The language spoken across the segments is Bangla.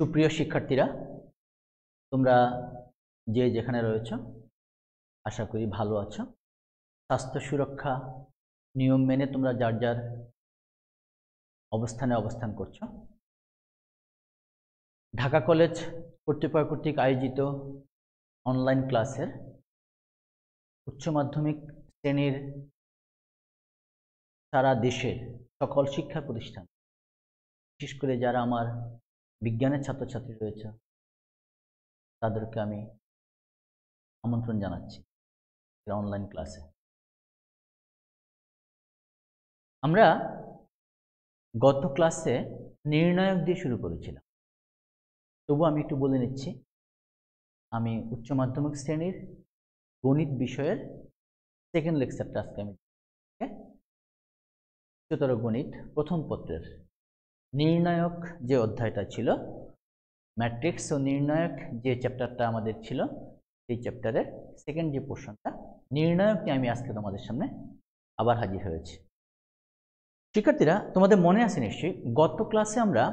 সুপ্রিয় শিক্ষার্থীরা, তোমরা যে যেখানে রয়েছো আশা করি ভালো আছো। স্বাস্থ্য সুরক্ষা নিয়ম মেনে তোমরা যার যার অবস্থানে অবস্থান করছো। ঢাকা কলেজ কর্তৃপক্ষ কর্তৃক আয়োজিত অনলাইন ক্লাসের উচ্চ মাধ্যমিক শ্রেণীর সারা দেশের সকল শিক্ষা প্রতিষ্ঠান, বিশেষ করে যারা আমার বিজ্ঞানের ছাত্রছাত্রী রয়েছে তাদেরকে আমি আমন্ত্রণ জানাচ্ছি অনলাইন ক্লাসে। আমরা গত ক্লাসে নির্ণায়ক দিয়ে শুরু করেছিলাম, তবু আমি একটু বলে নিচ্ছি। আমি উচ্চ মাধ্যমিক শ্রেণীর গণিত বিষয়ের সেকেন্ড লেকচারটা আজকে আমি উচ্চতর গণিত প্রথম পত্রের নির্ণায়ক যে অধ্যায়টা ছিল, ম্যাট্রিক্স ও নির্ণায়ক যে চ্যাপ্টারটা আমাদের ছিল, সেই চ্যাপ্টারের সেকেন্ড যে পোর্শনটা নির্ণায়ক নিয়ে আমি আজকে তোমাদের সামনে আবার হাজির হয়েছি। শিক্ষার্থীরা, তোমাদের মনে আছে নিশ্চয়ই গত ক্লাসে আমরা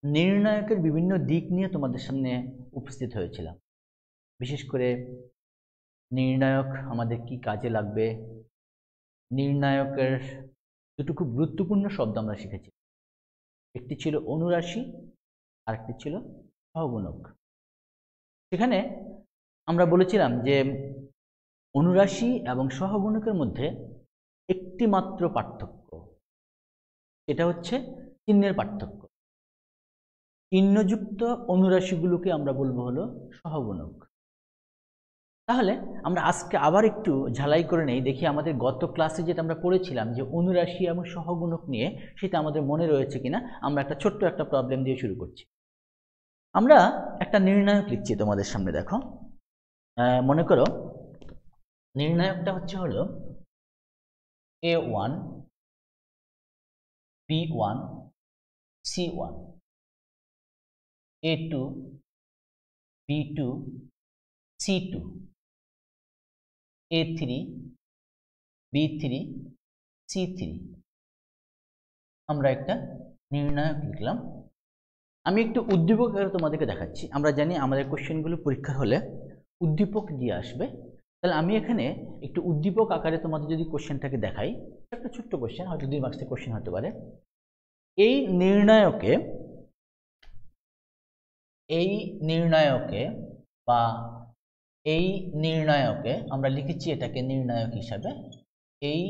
নির্ণায়কের বিভিন্ন দিক নিয়ে তোমাদের সামনে উপস্থিত হয়েছিলাম। বিশেষ করে নির্ণায়ক আমাদের কি কাজে লাগবে, নির্ণায়কের দুটো খুব গুরুত্বপূর্ণ শব্দ আমরা শিখেছি। একটি ছিল অনুরাশি আর একটি ছিল সহগুণক। সেখানে আমরা বলেছিলাম যে অনুরাশি এবং সহগুণকের মধ্যে একটি মাত্র পার্থক্য, এটা হচ্ছে চিহ্নের পার্থক্য। চিহ্নযুক্ত অনুরাশিগুলোকে আমরা বলবো হলো সহগুণক। তাহলে আমরা আজকে আবার একটু ঝালাই করে নেই, দেখি আমাদের গত ক্লাসে যেটা আমরা পড়েছিলাম যে অনুরাশি এবং সহগুণক নিয়ে, সেটা আমাদের মনে রয়েছে কিনা। আমরা একটা ছোট্ট একটা প্রবলেম দিয়ে শুরু করছি। আমরা একটা নির্ণায়ক লিখছি তোমাদের সামনে। দেখো, মনে করো নির্ণায়কটা হলো A1 B1 C1 A2 B2 C2 A3 B3 C3। আমরা একটা নির্ণায়ক লিখলাম। আমি একটু উদ্দীপক আকারে তোমাদেরকে দেখাচ্ছি। আমরা জানি আমাদের কোশ্চেনগুলো পরীক্ষা হলে উদ্দীপক দিয়ে আসবে। তাহলে আমি এখানে একটু উদ্দীপক আকারে তোমাদের যদি কোশ্চেনটাকে দেখাই, একটা ছোট্ট কোশ্চেন, হয়তো 2 মার্কসের কোশ্চেন হতে পারে। এই নির্ণায়কে আমরা লিখেছি এটাকে নির্ণায়ক হিসাবে। এই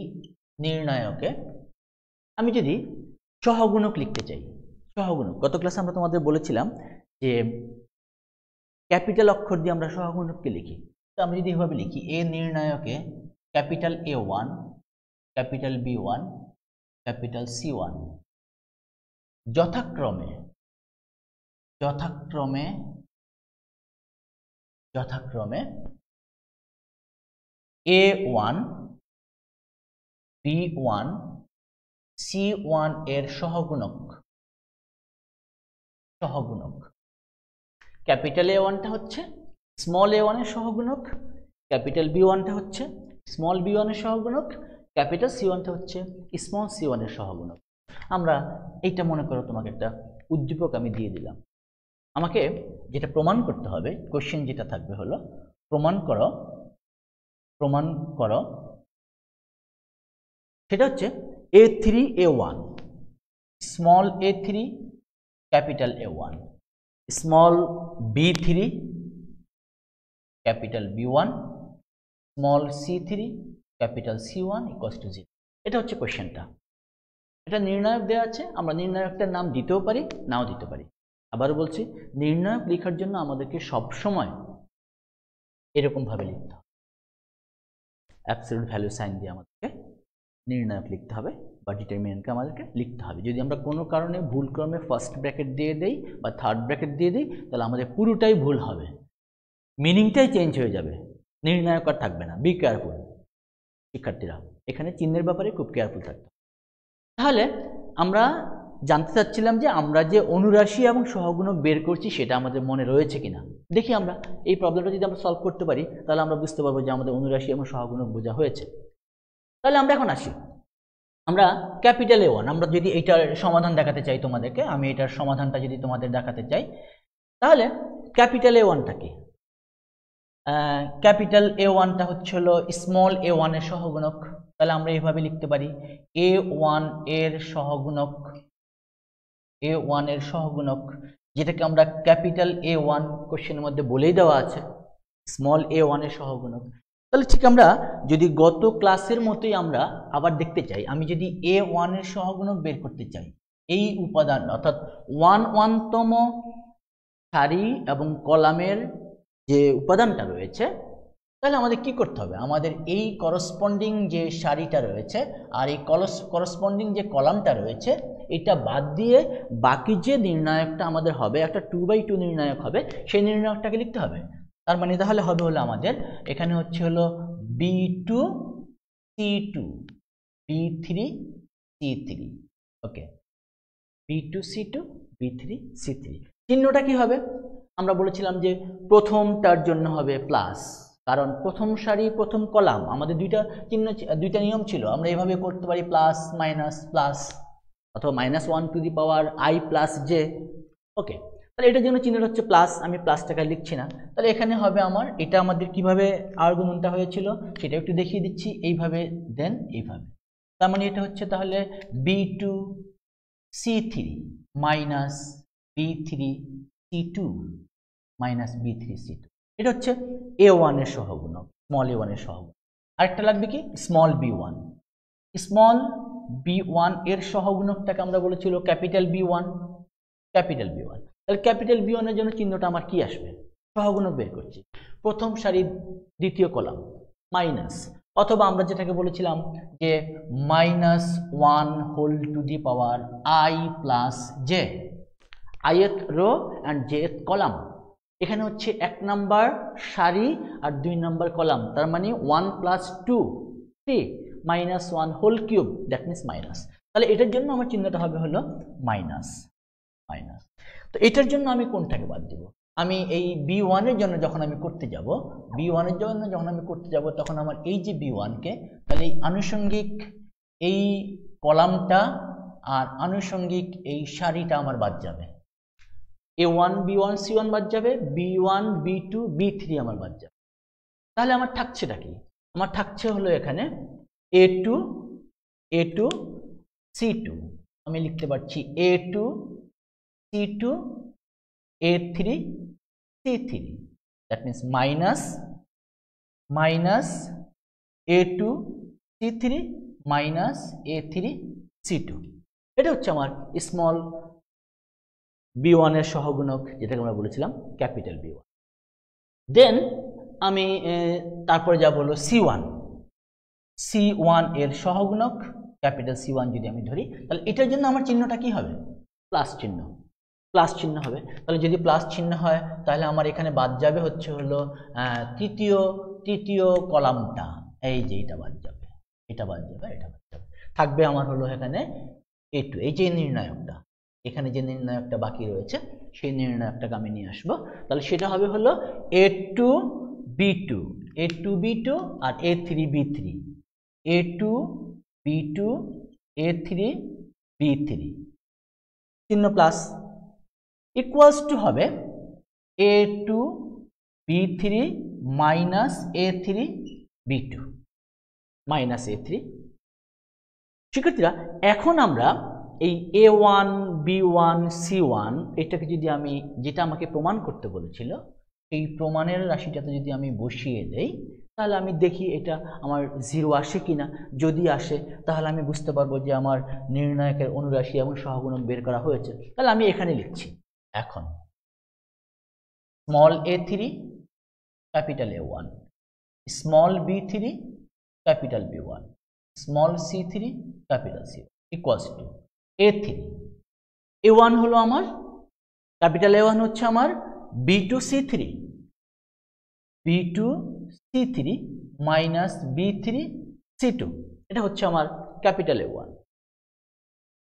নির্ণায়কে আমি যদি সহগুণক লিখতে চাই, সহগুণক, গত ক্লাসে আমরা তোমাদের বলেছিলাম যে ক্যাপিটাল অক্ষর দিয়ে আমরা সহগুণককে লিখি। তো আমি যদি এভাবে লিখি, এ নির্ণায়কে capital A1 capital B1 capital C1 যথাক্রমে A1 B1 C1 এর সহগুণক। ক্যাপিটাল A1টা হচ্ছে স্মল A1 এর সহগুণক, ক্যাপিটাল B1টা হচ্ছে স্মল B1 এর সহগুণক, ক্যাপিটাল C1টা হচ্ছে স্মল C1 এর সহগুণক। আমরা এইটা মনে করো তোমাকে একটা উদ্দীপক আমি দিয়ে দিলাম। আমাকে যেটা প্রমাণ করতে হবে, কোশ্চেন যেটা থাকবে হলো প্রমাণ করো, সেটা হচ্ছে A3 A1 small A3 capital A1 small B3 capital B1 small C3 capital C1 equals to 0। এটা হচ্ছে কোশ্চেনটা। এটা নির্ণায়ক দেওয়া আছে, আমরা নির্ণায়কটার নাম দিতেও পারি, নাও দিতে পারি। আবারও বলছি, নির্ণায়ক লেখার জন্য আমাদেরকে সবসময় এরকম ভাবে লিখতে হবে, অ্যাবসলিউট ভ্যালু সাইন দিয়ে আমাদেরকে নির্ণায়ক লিখতে হবে বা ডিটারমিনেন্টকে আমাদেরকে লিখতে হবে। যদি আমরা কোনো কারণে ভুলক্রমে ফার্স্ট ব্র্যাকেট দিয়ে দেই বা থার্ড ব্র্যাকেট দিয়ে দিই, তাহলে আমাদের পুরোটাই ভুল হবে, মিনিংটাই চেঞ্জ হয়ে যাবে, নির্ণায়ক আর থাকবে না। বি কেয়ারফুল শিক্ষার্থীরা, এখানে চিহ্নের ব্যাপারে খুব কেয়ারফুল থাকতে। তাহলে আমরা জানতে চাচ্ছিলাম যে আমরা যে অনুরাশি এবং সহগুণক বের করছি সেটা আমাদের মনে রয়েছে কিনা। দেখি আমরা এই প্রবলেমটা যদি আমরা সলভ করতে পারি, তাহলে আমরা বুঝতে পারবো যে আমাদের অনুরাশি এবং সহগুণক বোঝা হয়েছে। তাহলে আমরা এখন আসি, আমরা ক্যাপিটাল A1, আমরা যদি এইটার সমাধান দেখাতে চাই তোমাদেরকে, আমি এটার সমাধানটা যদি তোমাদের দেখাতে চাই, তাহলে ক্যাপিটাল এ ওয়ানটা কি? ক্যাপিটাল এ ওয়ানটা হচ্ছে হলো স্মল এ ওয়ানের সহগুণক। তাহলে আমরা এইভাবে লিখতে পারি এ ওয়ান এর সহগুণক, এ ওয়ান এর সহগুণক, যেটাকে আমরা ক্যাপিটাল এ ওয়ান কোশ্চেনের মধ্যে বলেই দেওয়া আছে স্মল এ ওয়ানের সহগুণক। তাহলে ঠিক আমরা যদি গত ক্লাসের মতোই আমরা আবার দেখতে চাই, আমি যদি এ ওয়ানের সহগুণক বের করতে চাই, এই উপাদান অর্থাৎ ওয়ানতম সারি এবং কলামের যে উপাদানটা রয়েছে, তাহলে আমাদের কি করতে হবে? আমাদের এই করসপন্ডিং যে সারিটা রয়েছে আর এই করসপন্ডিং যে কলামটা রয়েছে, এটা বাদ দিয়ে বাকি যে নির্ণায়কটা আমাদের হবে, একটা 2/2 নির্ণায়ক হবে, সেই নির্ণায়কটাকে লিখতে হবে। তার মানে তাহলে হবে হলো আমাদের এখানে হচ্ছে হলো B2 C2 B3 C3, ওকে, B2 C2 B3 C3। চিহ্নটা কি হবে? আমরা বলেছিলাম যে প্রথমটার জন্য হবে প্লাস, কারণ প্রথম সারি প্রথম কলাম, আমাদের দুইটা নিয়ম ছিল। আমরা এভাবে করতে পারি প্লাস মাইনাস প্লাস, অথবা -1 to the power I plus j, okay. তাহলে এটার জন্য চিহ্নটা হচ্ছে প্লাস, আমি প্লাসটাকে লিখছি না। তাহলে এখানে হবে আমার, এটা আমাদের কিভাবে আর্গুমেন্টটা হয়েছিল সেটা একটু দেখিয়ে দিচ্ছি, এইভাবে দেন এইভাবে। তার মানে এটা হচ্ছে তাহলে B2 C3 minus B3 C2 minus B3 C2, এটা হচ্ছে A1 এর সহগুণক, স্মল A1 এর সহগুণক। আরেকটা লাগবে কি? Small B1। স্মল B1 এর সহগুণকটাকে আমরা বলেছিল ক্যাপিটাল B1, ক্যাপিটাল B1। তাহলে ক্যাপিটাল B1 এর জন্য চিহ্নটা আমার কি আসবে? সহগুণক বের করছি, প্রথম সারি দ্বিতীয় কলাম মাইনাস, অথবা আমরা যেটাকে বলেছিলাম যে -1 whole to the power I plus j, ith row and jth column. এখানে হচ্ছে 1 নাম্বার সারি আর 2 নাম্বার কলাম, তার মানে 1 plus 2 3 -1 whole cube, that means minus. তাহলে এটার জন্য আমার চিহ্নটা হবে হলো মাইনাস মাইনাস। তো এটার জন্য আমি কোনটাকে বাদ দিব? আমি এই B1 এর জন্য যখন আমি করতে যাব, B1 এর জন্য যখন আমি করতে যাব, তখন আমার এই যে B1 কে, তাহলে এই আনুষঙ্গিক এই কলামটা আর আনুষঙ্গিক এই সারিটা আমার বাদ যাবে। A1 B1 C1 বাদ যাবে, B1 B2 B3 আমার বাদ যাবে। তাহলে আমার থাকছেটা কি? আমার থাকছে হলো এখানে A2 C2, আমি লিখতে পারছি A2 C2 A3 C3, that means minus A2 C3 minus A3 C2। এটা হচ্ছে আমার স্মল B1 এর সহগুণক, যেটাকে আমরা বলেছিলাম ক্যাপিটাল B1। দেন আমি তারপরে যাব হলো C1 এর সহগুণক, ক্যাপিটাল C1 যদি আমি ধরি, তাহলে এটার জন্য আমার চিহ্নটা কি হবে? প্লাস চিহ্ন, প্লাস চিহ্ন হবে। তাহলে যদি প্লাস চিহ্ন হয়, তাহলে আমার এখানে বাদ যাবে হচ্ছে হলো তৃতীয় কলামটা, এই যে এটা বাদ যাবে, এটা বাদ যাবে, এটা বাদ যাবে, থাকবে আমার হলো এখানে A2, এই যে নির্ণায়কটা, এখানে যে নির্ণায়কটা বাকি রয়েছে সেই নির্ণায়কটাকে আমি নিয়ে আসবো। তাহলে সেটা হবে হলো A2 B2 আর A3 B3, A2 B2 A3 B3, চিহ্ন প্লাস, ইকুয়ালস টু হবে A2 B3 minus A3 B2 minus A3। শিক্ষার্থীরা, এখন আমরা এই A1 B1 C1 এটাকে যদি আমি, যেটা আমাকে প্রমাণ করতে বলেছিল, এই প্রমাণের রাশিটাতে যদি আমি বসিয়ে দেই, তাহলে আমি দেখি এটা আমার 0 আসে কিনা। যদি আসে, তাহলে আমি বুঝতে পারবো যে আমার নির্ণায়কের অনুরাশি এবং সহগুণক বের করা হয়েছে। তাহলে আমি এখানে লিখছি এখন small A3 capital A1, small B3 capital B1, small C3 capital C1 equals to A3। A1 হলো আমার, ক্যাপিটাল A1 হচ্ছে আমার B2 C3 minus B3 C2, এটা হচ্ছে আমার ক্যাপিটাল A1।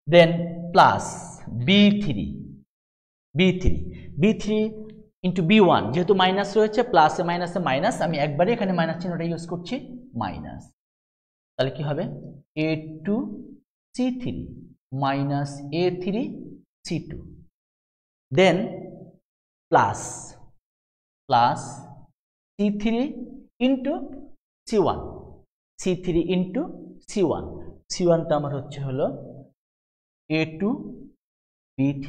দেন প্লাস B3 ইন্টু B1, যেহেতু মাইনাস রয়েছে, প্লাসে মাইনাসে মাইনাস, আমি একবারে এখানে মাইনাস চিহ্নটা ইউজ করছি, মাইনাস। তাহলে কি হবে? A2 C3 minus A3 C2। Then plus plus C3 into C1, C3 into C1, C1টা আমার হচ্ছে হলো A2 B3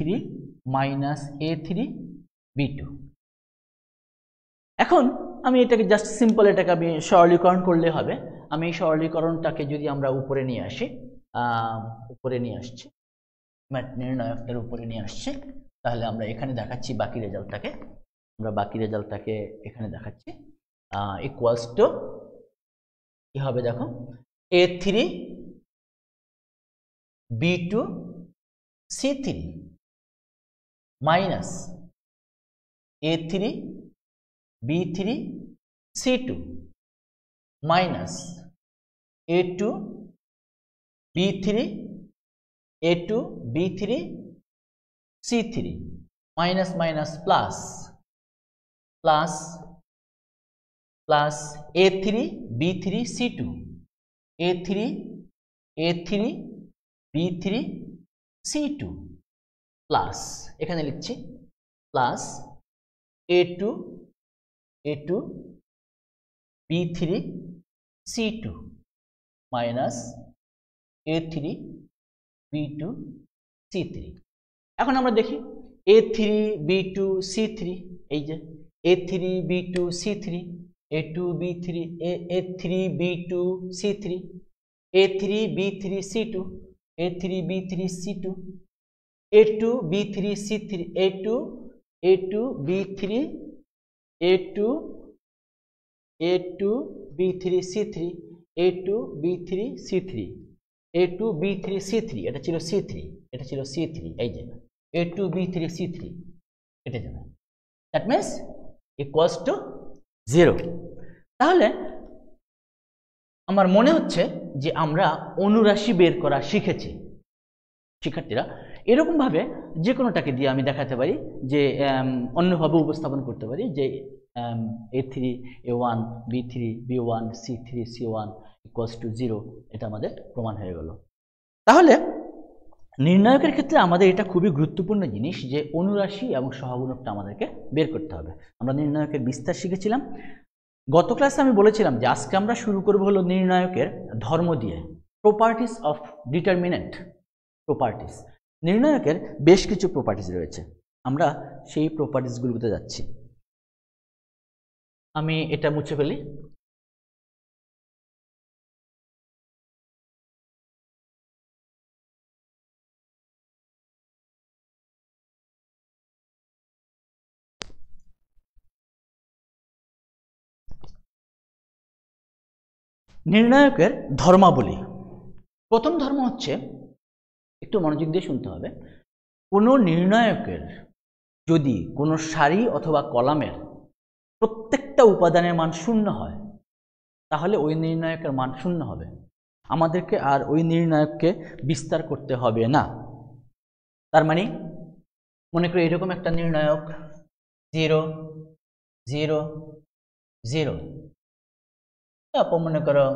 minus A3 B2। এখন আমি এটাকে জাস্ট সিম্পল, এটাকে আমি সরলীকরণ করলে হবে। আমি এই সরলীকরণটাকে যদি আমরা উপরে নিয়ে আসি, উপরে নিয়ে আসছি, ম্যাথ নির্ণায়কের উপরে নিয়ে আসছি, তাহলে আমরা এখানে দেখাচ্ছি বাকি রেজাল্টটাকে, আমরা বাকি রেজাল্টটাকে এখানে দেখাচ্ছি। ইকুয়ালস টু কি হবে দেখো, A3 B2 C3 minus A3 B3 C2 minus A2 B3 C3 minus minus plus plus plus A3 B3 C2 A3 B3 C2 plus এখানে লিখছি plus A2 B3 C2 minus A3 B2 C3। এখন আমরা দেখি A3 B2 C3, এই যে A3 B2 C3, A2 B3 A3 B2 C3, A3 B3 C2, A3 B3 C2, A2 B3 C3, A2 B3 A2 B3 C3, A2 B3 C3, A2 B3 C3, এটা ছিল C3, এটা ছিল C3, এই যে A2 B3 C3 এটা যাবে, দ্যাট মিন্স ইকুয়ালস টু 0। তাহলে আমার মনে হচ্ছে যে আমরা অনুরাশি বের করা শিখেছি। শিক্ষার্থীরা এরকম ভাবে যে কোনোটাকে দিয়ে আমি দেখাতে পারি, যে অন্যভাবে উপস্থাপন করতে পারি, যে A3 A1 B3 B1 C3 C1 equals to 0, এটা আমাদের প্রমাণ হয়ে গেল। তাহলে নির্ণায়কের ক্ষেত্রে আমাদের এটা খুবই গুরুত্বপূর্ণ জিনিস, যে অনুরাশি এবং সহগুণকটা আমাদেরকে বের করতে হবে। আমরা নির্ণায়কের বিস্তার শিখেছিলাম। গত ক্লাসে আমি বলেছিলাম যে আজকে আমরা শুরু করব হলো নির্ণায়কের ধর্ম দিয়ে, প্রপার্টিস অফ ডিটারমিনেন্ট প্রপার্টিস। নির্ণায়কের বেশ কিছু প্রপার্টিস রয়েছে, আমরা সেই প্রপার্টিসগুলোতে যাচ্ছি। আমি এটা মুছে ফেলি। নির্ণায়কের ধর্মাবলী। প্রথম ধর্ম হচ্ছে, একটু মনোযোগ দিয়ে শুনতে হবে, কোনো নির্ণায়কের যদি কোনো সারি অথবা কলামের প্রত্যেকটা উপাদানের মান 0 হয়, তাহলে ওই নির্ণায়কের মান 0 হবে। আমাদেরকে আর ওই নির্ণায়ককে বিস্তার করতে হবে না। তার মানে মনে করি এরকম একটা নির্ণায়ক 0 0 0, তারপর মনে করো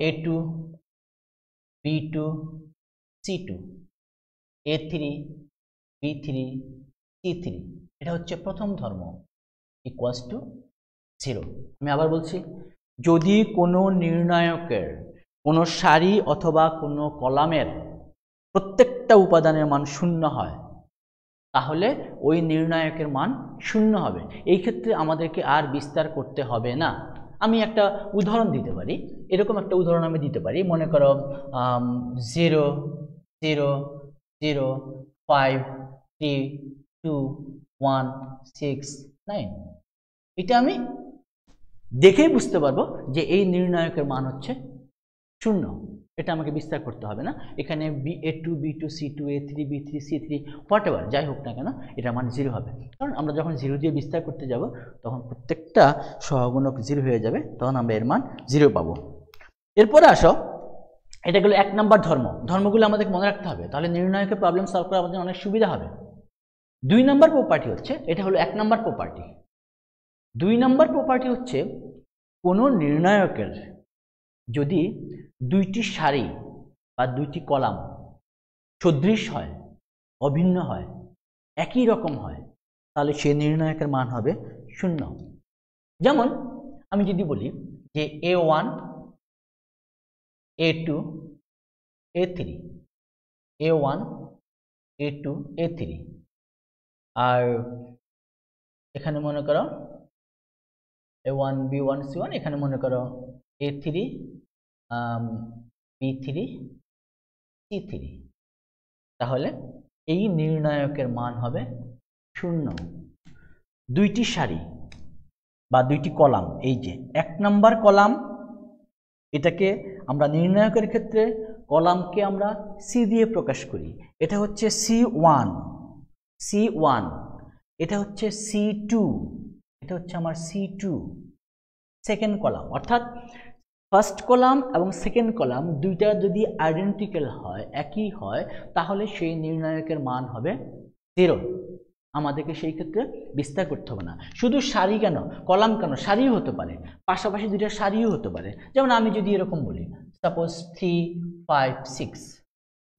A2 B2 C2 A3 B3 C3, এটা হচ্ছে প্রথম ধর্ম, ইকুয়ালস টু 0। আমি আবার বলছি, যদি কোনো নির্ণায়কের কোনো সারি অথবা কোনো কলামের প্রত্যেকটা উপাদানের মান 0 হয়, তাহলে ওই নির্ণায়কের মান 0 হবে। এই ক্ষেত্রে আমাদেরকে আর বিস্তার করতে হবে না। আমি একটা উদাহরণ দিতে পারি, এরকম একটা উদাহরণ আমি দিতে পারি, মনে করো 0 0 0 5 3 2 1 6 9। এটা আমি দেখেই বুঝতে পারবো যে এই নির্ণায়কের মান হচ্ছে 0। এটা আমাকে বিস্তার করতে হবে না। এখানে A2 B2 C2 A3 B3 C3 whatever যাই হোক না কেন, এটা মান 0 হবে, কারণ আমরা যখন 0 দিয়ে বিস্তার করতে যাব তখন প্রত্যেকটা সহগুণক 0 হয়ে যাবে, তখন আমরা এর মান 0 পাবো। এরপরে আসো, এটা গেলো 1 নম্বর ধর্ম। ধর্মগুলো আমাদেরকে মনে রাখতে হবে, তাহলে নির্ণায়কের প্রবলেম সলভ করা আমাদের অনেক সুবিধা হবে। 2 নম্বর প্রপার্টি হচ্ছে, এটা হলো 1 নম্বর প্রপার্টি। 2 নম্বর প্রপার্টি হচ্ছে, কোনো নির্ণায়কের যদি দুইটি সারি বা দুইটি কলাম সদৃশ হয়, অভিন্ন হয়, একই রকম হয়, তাহলে সেই নির্ণায়কের মান হবে 0। যেমন আমি যদি বলি যে A1 A2 A3 A1 A2 A3 আর এখানে মনে করো A1 B1 C1 এখানে মনে করো A3 B3 C3 তাহলে এই নির্ণায়কের মান হবে 0। দুইটি সারি বা দুইটি কলাম, এই যে 1 নম্বর কলাম, এটাকে আমরা নির্ণায়কের ক্ষেত্রে কলামকে আমরা সি দিয়ে প্রকাশ করি, এটা হচ্ছে C1 C1, এটা হচ্ছে C2, এটা হচ্ছে আমার C2। সেকেন্ড কলাম অর্থাৎ ফার্স্ট কলাম এবং সেকেন্ড কলাম দুইটা যদি আইডেন্টিক্যাল হয়, একই হয়, তাহলে সেই নির্ণায়কের মান হবে 0। আমাদেরকে সেই ক্ষেত্রে বিস্তার করতে হবে না। শুধু সারি কেন, কলাম কেন, সারিও হতে পারে, পাশাপাশি দুইটা সারিও হতে পারে। যেমন আমি যদি এরকম বলি, সাপোজ 3 5 6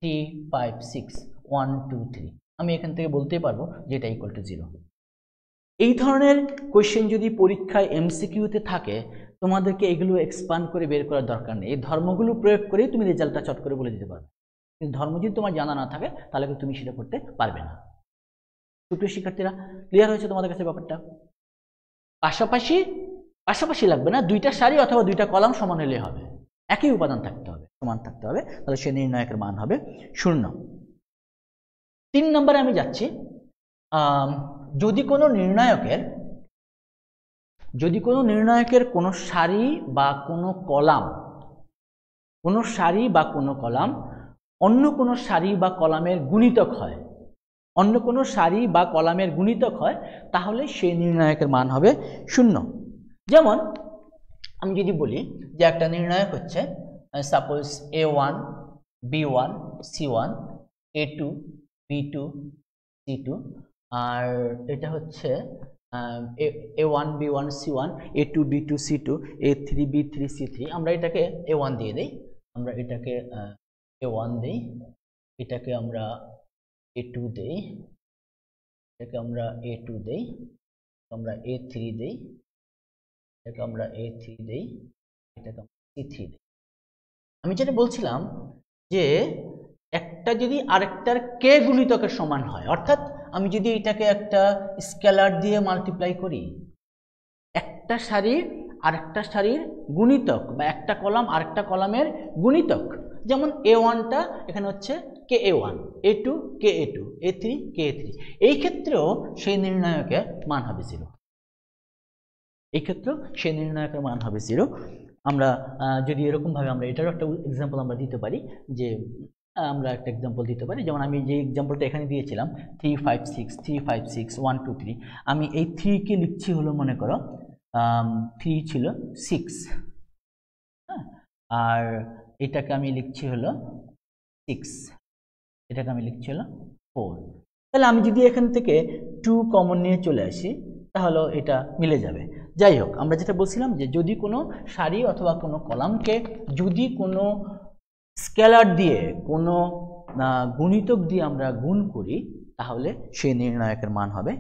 3 5 6 1 2 3, আমি এখান থেকে বলতে পারবো যে এটা ইকুয়াল টু 0। এই ধরনের কোয়েশ্চেন যদি পরীক্ষায় এমসিকিউতে থাকে, তোমাদেরকে এগুলো এক্সপ্যান্ড করে বের করার দরকার নেই। এই ধর্মগুলো প্রয়োগ করেই তুমি রেজাল্টটা চট করে বলে দিতে পারবে। কিন্তু ধর্ম যদি তোমার জানা না থাকে তাহলে কিন্তু তুমি সেটা করতে পারবে না। সুপ্রিয় শিক্ষার্থীরা, ক্লিয়ার হয়েছে তোমাদের কাছে ব্যাপারটা? পাশাপাশি লাগবে না, দুইটা সারি অথবা দুইটা কলাম সমান হলে হবে, একই উপাদান থাকতে হবে, সমান থাকতে হবে, তাহলে সেই নির্ণায়কের মান হবে 0। 3 নম্বরে আমি যাচ্ছি। যদি কোনো নির্ণায়কের কোনো সারি বা কোনো কলাম অন্য কোনো সারি বা কলামের গুণিতক হয়, তাহলে সেই নির্ণায়কের মান হবে 0। যেমন আমি যদি বলি যে একটা নির্ণায়ক হচ্ছে suppose A1 B1 C1 A2 B2 C2 আর এটা হচ্ছে A1 B1 C1 A2 B2 C2 A3 B3 C3। আমরা এটাকে A1 দিয়ে দেই, আমরা এটাকে A1 দেই, এটাকে আমরা A2 দেই, এটাকে আমরা A2 দেই, আমরা A3 দেই, এটাকে আমরা A3 দেই, এটাকে আমরা C3 দেই। আমি যেটা বলছিলাম যে একটা যদি আরেকটার কে গুণিতকের সমান হয়, অর্থাৎ আমি যদি এটাকে একটা স্কেলার দিয়ে মাল্টিপ্লাই করি, একটা সারি আরেকটা সারির গুণিতক বা একটা কলাম আরেকটা কলামের গুণিতক, যেমন A1টা এখানে হচ্ছে KA1, A2 KA2, A3 KA3, এই ক্ষেত্রেও সেই নির্ণায়কের মান হবে 0। এই ক্ষেত্রেও সেই নির্ণায়কের মান হবে 0। আমরা যদি এরকমভাবে আমরা এটারও একটা এক্সাম্পল আমরা দিতে পারি, যে আমরা একটা এক্সাম্পল দিতে পারি, যেমন আমি যে এক্সাম্পলটা এখানে দিয়েছিলাম 3 5 6 3 5 6 1 2 3, আমি এই 3 কে লিখছি হলো মনে করো 3 ছিল 6, হ্যাঁ, আর এটাকে আমি লিখছি হলো 6, এটাকে আমি লিখছি হলো 4। তাহলে আমি যদি এখান থেকে 2 কমন নিয়ে চলে আসি তাহলে এটা মিলে যাবে। যাই হোক, আমরা যেটা বলছিলাম যে যদি কোনো সারি অথবা কোনো কলামকে যদি কোনো স্কেলার দিয়ে, কোনো গুণিতক দিয়ে আমরা গুণ করি, তাহলে সেই নির্ণায়কের মান হবে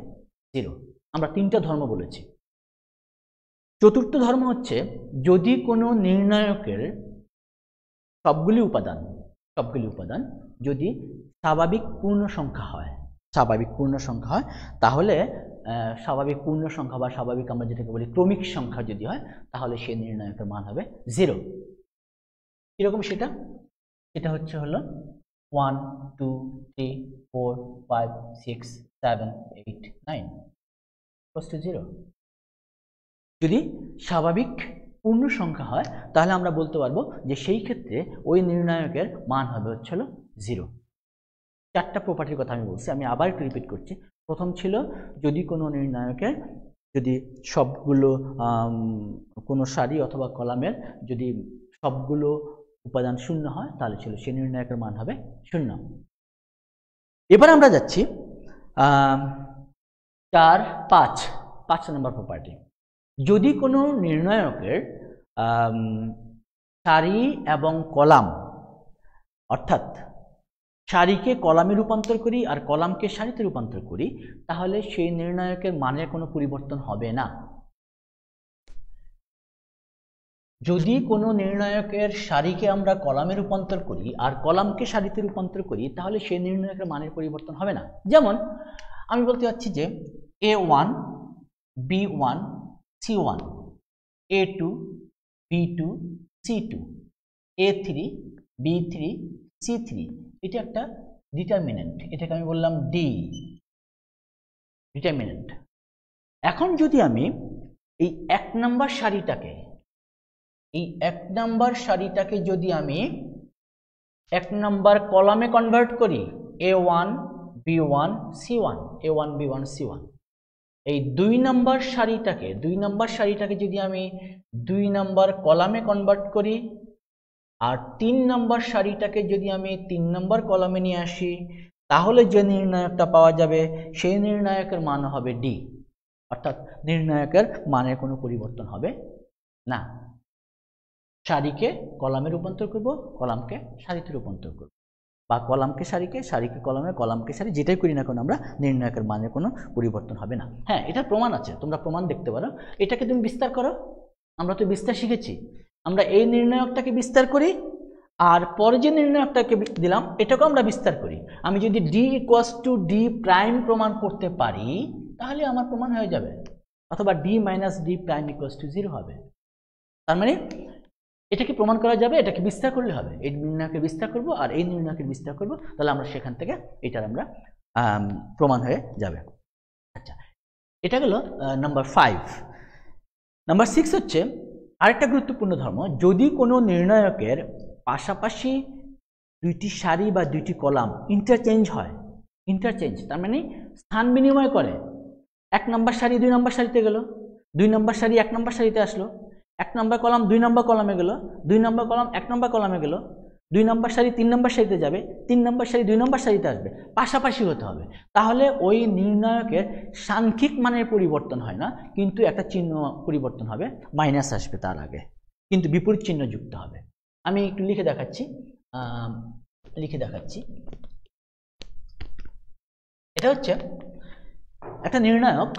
0। আমরা 3টা ধর্ম বলেছি। চতুর্থ ধর্ম হচ্ছে যদি কোনো নির্ণায়কের সবগুলি উপাদান যদি স্বাভাবিক পূর্ণ সংখ্যা হয়, তাহলে স্বাভাবিক পূর্ণ সংখ্যা বা স্বাভাবিক আমরা যেটাকে বলি ক্রমিক সংখ্যা যদি হয়, তাহলে সেই নির্ণায়কের মান হবে 0। কিরকম সেটা? এটা হচ্ছে হলো 1 2 3 4 5 6 7 8 9 = 0। যদি স্বাভাবিক পূর্ণ সংখ্যা হয় তাহলে আমরা বলতে পারবো যে সেই ক্ষেত্রে ওই নির্ণায়কের মান হবে হচ্ছে 0। 4টা প্রপার্টির কথা আমি বলছি, আমি আবার একটু রিপিট করছি। প্রথম ছিল যদি কোনো নির্ণায়কের যদি সবগুলো কোনো সারি অথবা কলামের যদি সবগুলো উপাদান 0 হয়, তাহলে ছিল সেই নির্ণায়কের মান হবে 0। এবার আমরা যাচ্ছি 4 5 নম্বর প্রপার্টি। যদি কোনো নির্ণায়কের সারি এবং কলাম, অর্থাৎ সারিকে কলামে রূপান্তর করি আর কলামকে সারিতে রূপান্তর করি, তাহলে সেই নির্ণায়কের মানের কোনো পরিবর্তন হবে না। যদি কোনো নির্ণায়কের সারিকে আমরা কলামে রূপান্তর করি আর কলামকে সারিতে রূপান্তর করি, তাহলে সেই নির্ণায়কের মানের পরিবর্তন হবে না। যেমন আমি বলতে চাচ্ছি যে A1 B1 C1, A2 B2 C2, A3 B3 C3, এটা একটা ডিটারমিনেন্ট, এটাকে আমি বললাম ডি ডিটারমিনেন্ট। এখন যদি আমি এই 1 নম্বর সারিটাকে যদি আমি 1 নম্বর কলামে কনভার্ট করি, A1 B1 C1, A1 B1 C1, এই 2 নম্বর সারিটাকে যদি আমি 2 নম্বর কলামে কনভার্ট করি আর 3 নম্বর সারিটাকে যদি আমি 3 নম্বর কলামে নিয়ে আসি, তাহলে যে নির্ণায়কটা পাওয়া যাবে সেই নির্ণায়কের মান হবে ডি, অর্থাৎ নির্ণায়কের মানের কোনো পরিবর্তন হবে না। সারিকে কলামে রূপান্তর করব, কলামকে সারিতে রূপান্তর করব, বা কলামকে সারিকে, সারিকে কলামে, কলামকে সারি, যেটাই করি না কেন আমরা নির্ণায়কের মানের কোনো পরিবর্তন হবে না। হ্যাঁ, এটার প্রমাণ আছে, তোমরা প্রমাণ দেখতে পারো। এটাকে তুমি বিস্তার করো, আমরা তো বিস্তার শিখেছি। আমরা এই নির্ণায়কটাকে বিস্তার করি আর পরে যে নির্ণায়কটাকে দিলাম এটাকেও আমরা বিস্তার করি। আমি যদি D equals to D prime প্রমাণ করতে পারি, তাহলে আমার প্রমাণ হয়ে যাবে, অথবা D minus D prime equals to 0 হবে। তার মানে এটাকে প্রমাণ করা যাবে, এটাকে বিস্তার করলে হবে। এই নির্ণায়কের বিস্তার করব আর এই নির্ণায়কের বিস্তার করব, তাহলে আমরা সেখান থেকে এটার আমরা প্রমাণ হয়ে যাবে। আচ্ছা, এটা গেল নাম্বার 5। নাম্বার 6 হচ্ছে আরেকটা গুরুত্বপূর্ণ ধর্ম। যদি কোনো নির্ণায়কের পাশাপাশি 2টি সারি বা 2টি কলাম ইন্টারচেঞ্জ হয়, তার মানে স্থান বিনিময় করে, 1 নম্বর সারি 2 নম্বর সারিতে গেল, 2 নম্বর সারি 1 নম্বর সারিতে আসলো, 1 নম্বর কলাম 2 নম্বর কলামে গেল, 2 নম্বর কলাম 1 নম্বর কলামে গেল, 2 নম্বর সারি 3 নম্বর সারিতে যাবে, 3 নম্বর সারি 2 নম্বর সারিতে আসবে, পাশাপাশি হতে হবে। তাহলে ওই নির্ণায়কের সাংখ্যিক মানের পরিবর্তন হয় না, কিন্তু একটা চিহ্ন পরিবর্তন হবে, মাইনাস আসবে তার আগে, কিন্তু বিপরীত চিহ্ন যুক্ত হবে। আমি একটু লিখে দেখাচ্ছি। এটা হচ্ছে একটা নির্ণায়ক,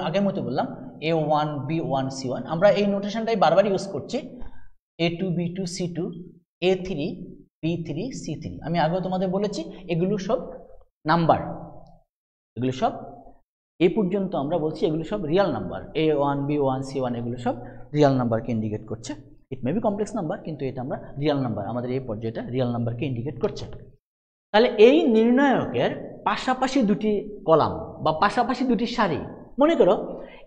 আগের মতো বললাম A1 B1 C1, আমরা এই নোটেশনটাই বারবার ইউজ করছি, A2 B2 C2, A3 B3 C3। আমি আগেও তোমাদের বলেছি এগুলো সব নাম্বার, এগুলো সব এই পর্যন্ত আমরা বলছি এগুলো সব Real number. A1 B1 C1 এগুলো সব রিয়াল নাম্বারকে ইন্ডিকেট করছে। ইট মে বি কমপ্লেক্স নাম্বার, কিন্তু এটা আমরা রিয়াল নাম্বার, আমাদের এই পর্যায়টা রিয়াল নাম্বারকে ইন্ডিকেট করছে। তাহলে এই নির্ণায়কের পাশাপাশি 2টি কলাম বা পাশাপাশি 2টি সারি, মনে করো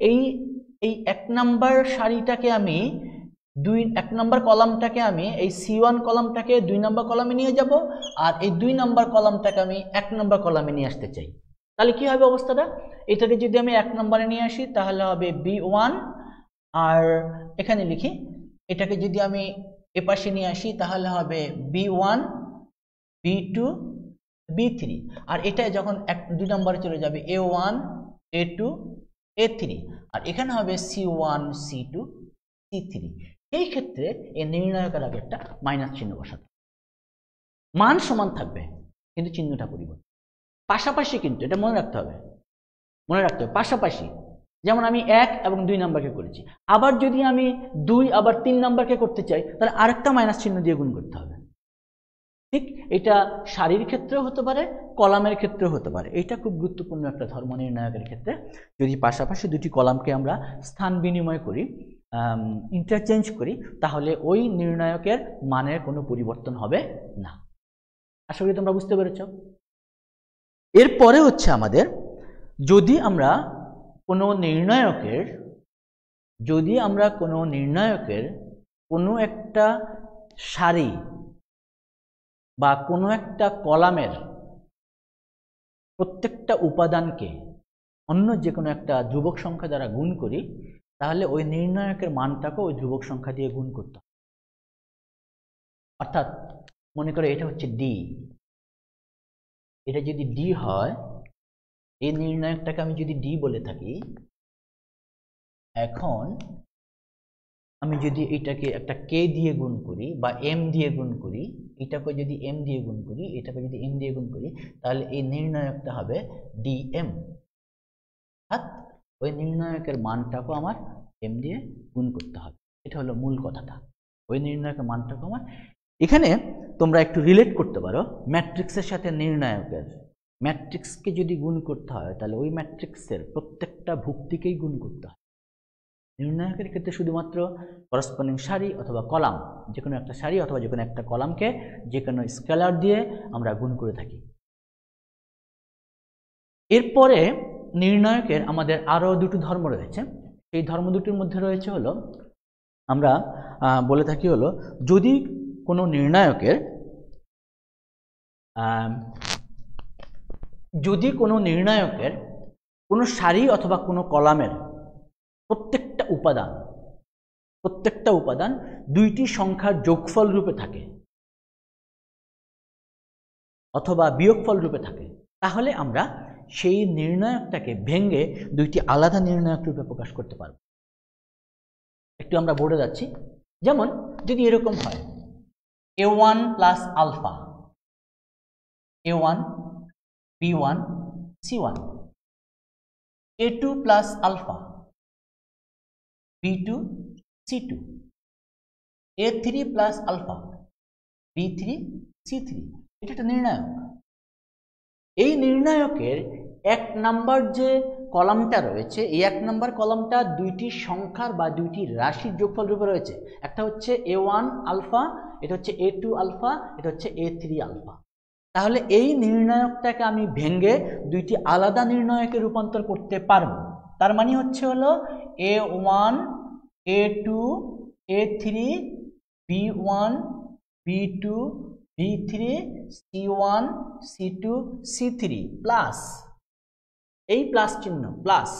এই 1 নম্বর সারিটাকে আমি 1 নম্বর কলামটাকে আমি এই C1 কলামটাকে 2 নম্বর কলামে নিয়ে যাব, আর এই 2 নম্বর কলামটাকে আমি 1 নম্বর কলামে নিয়ে আসতে চাই। তাহলে কি হবে অবস্থাটা? এটাকে যদি আমি 1 নম্বরে নিয়ে আসি তাহলে হবে B1, আর এখানে লিখি এটাকে যদি আমি এপাশে নিয়ে আসি তাহলে হবে B1 B2 B3, আর এটা যখন 2 নম্বরে চলে যাবে A1 A2 A3, আর এখানে হবে C1 C2 C3। এই ক্ষেত্রে এই নির্ণায়কের আগে একটা মাইনাস চিহ্ন বসাতে, মান সমান থাকবে কিন্তু চিহ্নটা পরিবর্তন। পাশাপাশি, কিন্তু এটা মনে রাখতে হবে পাশাপাশি। যেমন আমি 1 এবং 2 নম্বরকে করেছি, আবার যদি আমি 2 আবার 3 নম্বরকে করতে চাই তাহলে আরেকটা মাইনাস চিহ্ন দিয়ে গুণ করতে হবে। ঠিক এটা সারির ক্ষেত্রেও হতে পারে, কলামের ক্ষেত্রেও হতে পারে। এটা খুব গুরুত্বপূর্ণ একটা ধর্ম নির্ণায়কের ক্ষেত্রে। যদি পাশাপাশি 2টি কলামকে আমরা স্থান বিনিময় করি, ইন্টারচেঞ্জ করি, তাহলে ওই নির্ণায়কের মানের কোনো পরিবর্তন হবে না। আশা করি তোমরা বুঝতে পেরেছ। এরপরে হচ্ছে আমাদের, যদি আমরা কোনো নির্ণায়কের কোনো একটা সারি বা কোনো একটা কলামের প্রত্যেকটা উপাদানকে অন্য যে কোনো একটা ধ্রুবক সংখ্যা দ্বারা গুণ করি, তাহলে ওই নির্ণায়কের মানটাকে ওই ধ্রুবক সংখ্যা দিয়ে গুণ করতে হবে। অর্থাৎ মনে করে এটা হচ্ছে ডি, এটা যদি ডি হয়, এই নির্ণায়কটাকে আমি যদি ডি বলে থাকি, এখন আমি যদি এটাকে একটা কে দিয়ে গুণ করি বা এম দিয়ে গুণ করি, এটাকে যদি এম দিয়ে গুণ করি, এটাকে যদি এম দিয়ে গুণ করি, তাহলে এই নির্ণায়কটা হবে ডিএম। অর্থাৎ ওই নির্ণায়কের মানটাকে আমার এম দিয়ে গুণ করতে হবে। এটা হলো মূল কথাটা। ওই নির্ণায়কের মানটাকে আমার, এখানে তোমরা একটু রিলেট করতে পারো ম্যাট্রিক্সের সাথে নির্ণায়কের। ম্যাট্রিক্সকে যদি গুণ করতে হয় তাহলে ওই ম্যাট্রিক্সের প্রত্যেকটা ভুক্তিকেই গুণ করতে হয়। নির্ণায়কের ক্ষেত্রে শুধুমাত্র করসপন্ডিং সারি অথবা কলাম, যে কোনো একটা সারি অথবা যে কোনো একটা কলামকে যে কোনো স্কেলার দিয়ে আমরা গুণ করে থাকি। এরপরে নির্ণায়কের আমাদের আরও দুটো ধর্ম রয়েছে। সেই ধর্ম দুটির মধ্যে রয়েছে হলো, আমরা বলে থাকি হলো, যদি কোনো নির্ণায়কের কোনো সারি অথবা কোনো কলামের প্রত্যেকটা উপাদান দুইটি সংখ্যার যোগফল রূপে থাকে অথবা বিয়োগফল রূপে থাকে, তাহলে আমরা সেই নির্ণায়কটাকে ভেঙে দুইটি আলাদা নির্ণায়ক রূপে প্রকাশ করতে পারব। একটু আমরা বোর্ডে যাচ্ছি। যেমন যদি এরকম হয় a1 plus alpha, a1 b1 c1, a2 plus alpha, b2 c2, a3 plus alpha, b3 c3, এটা একটা নির্ণায়ক। এই নির্ণায়কের এক নাম্বার যে কলামটা রয়েছে, এই এক নাম্বার কলামটা দুইটি সংখ্যার বা দুইটি রাশির যোগফল রূপে রয়েছে। একটা হচ্ছে a1 আলফা, এটা হচ্ছে a2 আলফা, এটা হচ্ছে a3 আলফা। তাহলে এই নির্ণায়কটাকে আমি ভেঙে দুইটি আলাদা নির্ণায়কে রূপান্তর করতে পারবো। তার মানে হচ্ছে হলো a1 a2 a3 b1 b2 b3 c1 c2 c3 plus, এই প্লাস চিহ্ন প্লাস,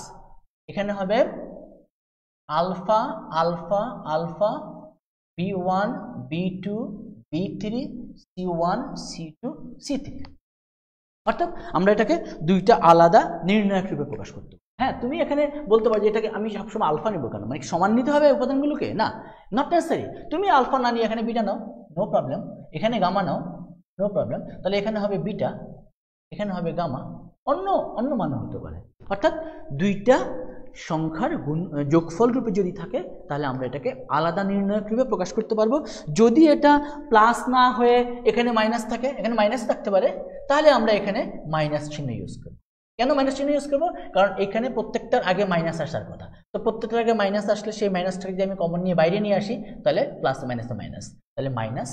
এখানে হবে alpha alpha alpha b1 b2 b3 c1 c2 c3। অর্থাৎ আমরা এটাকে দুইটা আলাদা নির্ণায়ক রূপে প্রকাশ করতে পারি। হ্যাঁ, তুমি এখানে বলতে পারো যে এটাকে আমি সবসময় আলফা নেবো কেন, মানে সমান নিতে হবে উপাদানগুলোকে? না, নট নেসেসারি। তুমি আলফা না নিয়ে এখানে বিটা নাও, নো প্রবলেম। এখানে গামা নাও, নো প্রবলেম। তাহলে এখানে হবে বিটা, এখানে হবে গামা, অন্য মান হতে পারে। অর্থাৎ দুইটা সংখ্যার যোগফল রূপে যদি থাকে তাহলে আমরা এটাকে আলাদা নির্ণায়ক রূপে প্রকাশ করতে পারবো। যদি এটা প্লাস না হয়ে এখানে মাইনাস থাকে, এখানে মাইনাস থাকতে পারে, তাহলে আমরা এখানে মাইনাস চিহ্ন ইউজ করব। কেন মাইনাস চিহ্ন ইউজ করবো? কারণ এখানে প্রত্যেকটার আগে মাইনাস আসার কথা। তো প্রত্যেকটার আগে মাইনাস আসলে সেই মাইনাসটাকে যদি আমি কমন নিয়ে বাইরে নিয়ে আসি, তাহলে প্লাস মাইনাসে মাইনাস, তাহলে মাইনাস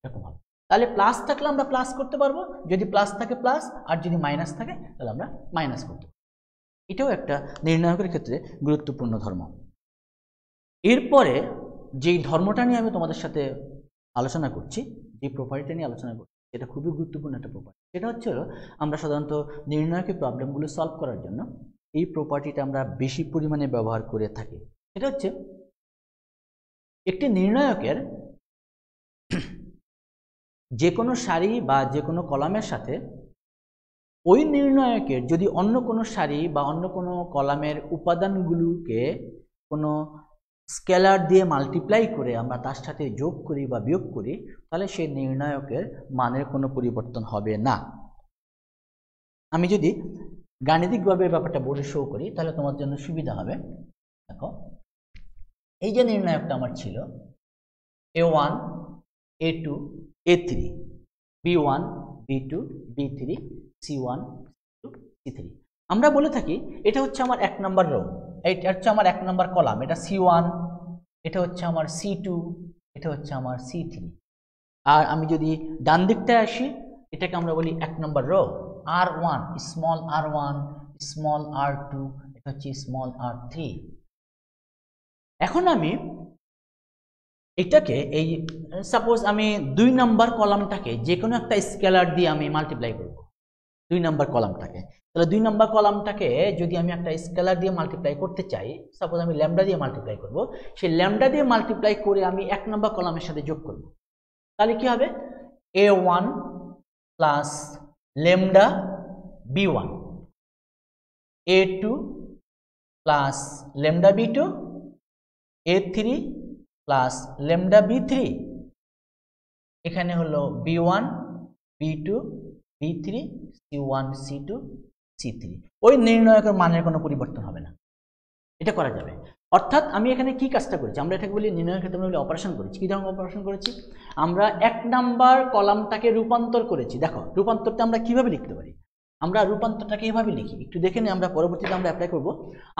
এরকম হবে। তাহলে প্লাস থাকলে আমরা প্লাস করতে পারবো, যদি প্লাস থাকে প্লাস, আর যদি মাইনাস থাকে তাহলে আমরা মাইনাস করতে পারবো। এটাও একটা নির্ণায়কের ক্ষেত্রে গুরুত্বপূর্ণ ধর্ম। এরপরে যেই ধর্মটা নিয়ে আমি তোমাদের সাথে আলোচনা করছি, যে প্রপার্টিটা নিয়ে আলোচনা করছি, এটা খুবই গুরুত্বপূর্ণ একটা প্রপার্টি। সেটা হচ্ছে আমরা সাধারণত নির্ণায়কের প্রবলেমগুলো সলভ করার জন্য এই প্রপার্টিটা আমরা বেশি পরিমাণে ব্যবহার করে থাকি। এটা হচ্ছে একটি নির্ণায়কের যে কোনো সারি বা যে কোনো কলামের সাথে ওই নির্ণায়কের যদি অন্য কোনো সারি বা অন্য কোনো কলামের উপাদানগুলোকে কোনো স্কেলার দিয়ে মাল্টিপ্লাই করে আমরা তার সাথে যোগ করি বা বিয়োগ করি, তাহলে সেই নির্ণায়কের মানের কোনো পরিবর্তন হবে না। আমি যদি গাণিতিকভাবে ব্যাপারটা বোর্ডে শো করি তাহলে তোমার জন্য সুবিধা হবে। দেখো, এই যে নির্ণায়কটা আমার ছিল a1 a2 a3 b1 b2 b3 c1 c3, আমরা বলে থাকি এটা হচ্ছে আমার এক নম্বর রো, এটা হচ্ছে আমার এক নম্বর কলাম, এটা c1, এটা হচ্ছে আমার c2, এটা হচ্ছে আমার c3। আর আমি যদি ডান দিকটায় আসি, এটাকে আমরা বলি এক নম্বর rho, r1 small r1 small r2, এটা হচ্ছে স্মল r3। এখন আমি এটাকে এই সাপোজ আমি 2 নম্বর কলামটাকে যে কোনো একটা স্কেলার দিয়ে আমি মাল্টিপ্লাই করব 2 নম্বর কলামটাকে। তাহলে 2 নম্বর কলামটাকে যদি আমি একটা স্কেলার দিয়ে মাল্টিপ্লাই করতে চাই, সাপোজ আমি ল্যামডা দিয়ে মাল্টিপ্লাই করব, সেই ল্যামডা দিয়ে মাল্টিপ্লাই করে আমি 1 নম্বর কলামের সাথে যোগ করব, তাহলে কি হবে a1 plus lambda b1, a2 plus lambda b2, a3 plus lambda বি3, এখানে হলো বি1 বি2 বি3 সি1 সি2 সি3। ওই নির্ণায়কের মানের কোনো পরিবর্তন হবে না, এটা করা যাবে। অর্থাৎ আমি এখানে কি কাজটা করেছি, আমরা এটাকে বলি নির্ণয়ের ক্ষেত্রে আমরা বলি অপারেশন করেছি। কি ধরনের অপারেশন করেছি, আমরা 1 নাম্বার কলামটাকে রূপান্তর করেছি। দেখো রূপান্তরটা আমরা কিভাবে লিখতে পারি, আমরা রূপান্তরটাকে এইভাবে লিখি, একটু দেখে নিই, আমরা পরবর্তীতে আমরা অ্যাপ্লাই করব।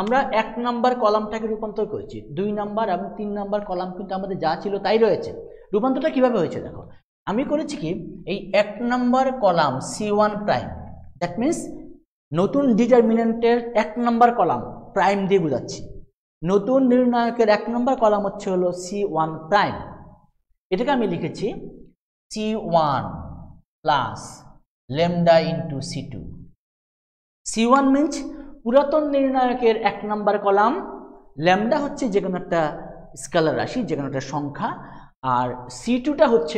আমরা 1 নাম্বার কলামটাকে রূপান্তর করেছি, 2 নাম্বার এবং 3 নাম্বার কলাম কিন্তু আমাদের যা ছিল তাই রয়েছে। রূপান্তরটা কিভাবে হয়েছে দেখো, আমি করেছি কি, এই 1 number column C1 prime, that means নতুন ডিটারমিনেন্টের 1 নাম্বার কলাম প্রাইম দিয়ে বোঝাচ্ছি। নতুন নির্ণায়কের 1 নাম্বার কলাম হচ্ছে হলো C1 প্রাইম, এটাকে আমি লিখেছি C1 plus lambda into C2। C1 means পুরাতন নির্ণায়কের 1 নাম্বার কলাম, ল্যামডা হচ্ছে যে কোনো একটা স্কেলার রাশি, যে কোনো একটা সংখ্যা, আর C2টা হচ্ছে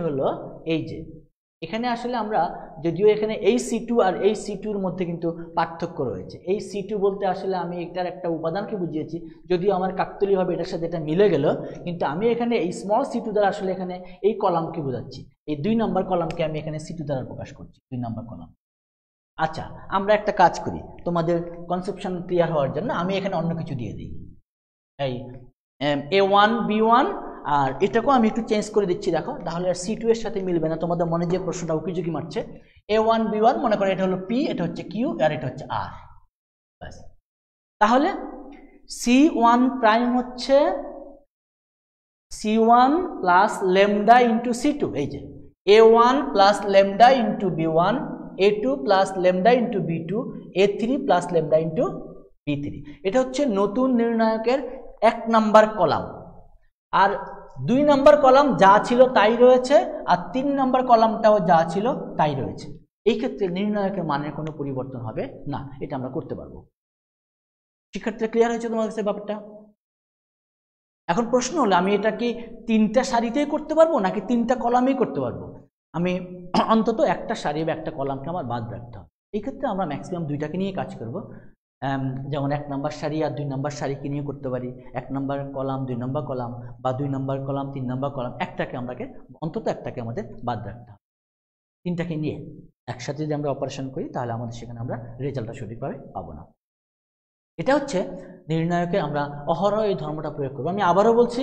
হলো এই যে এখানে আসলে আমরা যদিও এখানে এই C2 আর এই C2-র মধ্যে কিন্তু পার্থক্য রয়েছে। এই C2 বলতে আসলে আমি এটার একটা উপাদানকে বুঝিয়েছি, যদিও আমার কাকতালীয়ভাবে এটার সাথে এটা মিলে গেল, কিন্তু আমি এখানে এই স্মল C2 দ্বারা আসলে এখানে এই কলামকে বোঝাচ্ছি। এই 2 নাম্বার কলামকে আমি এখানে C2 দ্বারা প্রকাশ করছি, 2 নাম্বার কলাম। আচ্ছা, আমরা একটা কাজ করি তোমাদের কনসেপশন ক্লিয়ার হওয়ার জন্য, আমি এখানে অন্য কিছু দিয়ে দিই, এই A1 B1, আর এটাকেও আমি একটু চেঞ্জ করে দিচ্ছি। দেখো তাহলে আর C2 এর সাথে মিলবে না, তোমাদের মনে যে প্রশ্নটা উকিঝুঁকি মারছে। A1 B1 মনে করো এটা হলো P, এটা হচ্ছে Q, আর এটা হচ্ছে R। বাস, তাহলে C1 প্রাইম হচ্ছে C1 plus lambda into C2, এই যে A1 plus lambda into B1, A2 plus lambda into B2, A3 plus lambda into B3। এটা হচ্ছে নতুন নির্ণায়কের 1 নাম্বার কলাম, আর 2 নাম্বার কলাম যা ছিল তাই রয়েছে, আর 3 নাম্বার কলামটাও যা ছিল তাই রয়েছে। এই ক্ষেত্রে নির্ণায়কের মানের কোনো পরিবর্তন হবে না, এটা আমরা করতে পারবো। শিক্ষার্থীরা ক্লিয়ার হয়েছে তোমার কাছে ব্যাপারটা? এখন প্রশ্ন হলো, আমি এটা কি 3টা সারিতেই করতে পারবো নাকি 3টা কলামেই করতে পারবো? আমি অন্তত একটা সারি বা একটা কলামকে আমার বাদ রাখতে হবে। এই ক্ষেত্রে আমরা ম্যাক্সিমাম 2টাকে নিয়ে কাজ করব। যেমন 1 নাম্বার সারি আর 2 নাম্বার সারিকে নিয়ে করতে পারি, 1 নাম্বার কলাম 2 নাম্বার কলাম, বা 2 নাম্বার কলাম 3 নাম্বার কলাম, অন্তত একটাকে আমাদের বাদ রাখতে হবে। 3টাকে নিয়ে একসাথে যদি আমরা অপারেশন করি তাহলে আমাদের সেখানে আমরা রেজাল্টটা সঠিকভাবে পাবো না। এটা হচ্ছে নির্ণায়কে আমরা অহরহ এই ধর্মটা প্রয়োগ করব। আমি আবারও বলছি,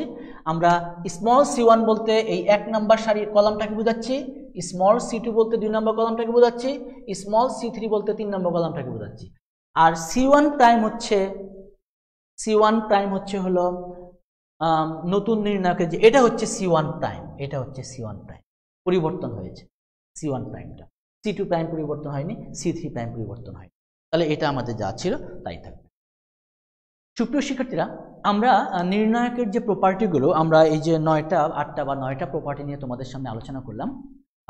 আমরা স্মল C1 বলতে এই 1 নাম্বার সারির কলামটাকে বোঝাচ্ছি, স্মল C2 বলতে 2 নাম্বার কলামটাকে বোঝাচ্ছি, স্মল C3 বলতে 3 নাম্বার কলামটাকে বোঝাচ্ছি। আর C1 প্রাইম হচ্ছে হলো নতুন নির্ণায়কের যে এটা হচ্ছে C1 প্রাইম, এটা হচ্ছে C1 প্রাইম, পরিবর্তন হয়েছে C1 প্রাইমটা, C2 প্রাইম পরিবর্তন হয়নি, C3 প্রাইম পরিবর্তন হয়নি। তাহলে এটা আমাদের যা ছিল তাই থাকবে। সুপ্রিয় শিক্ষার্থীরা, আমরা নির্ণায়কের যে প্রপার্টিগুলো, আমরা এই যে 9টা 8টা বা 9টা প্রপার্টি নিয়ে তোমাদের সামনে আলোচনা করলাম।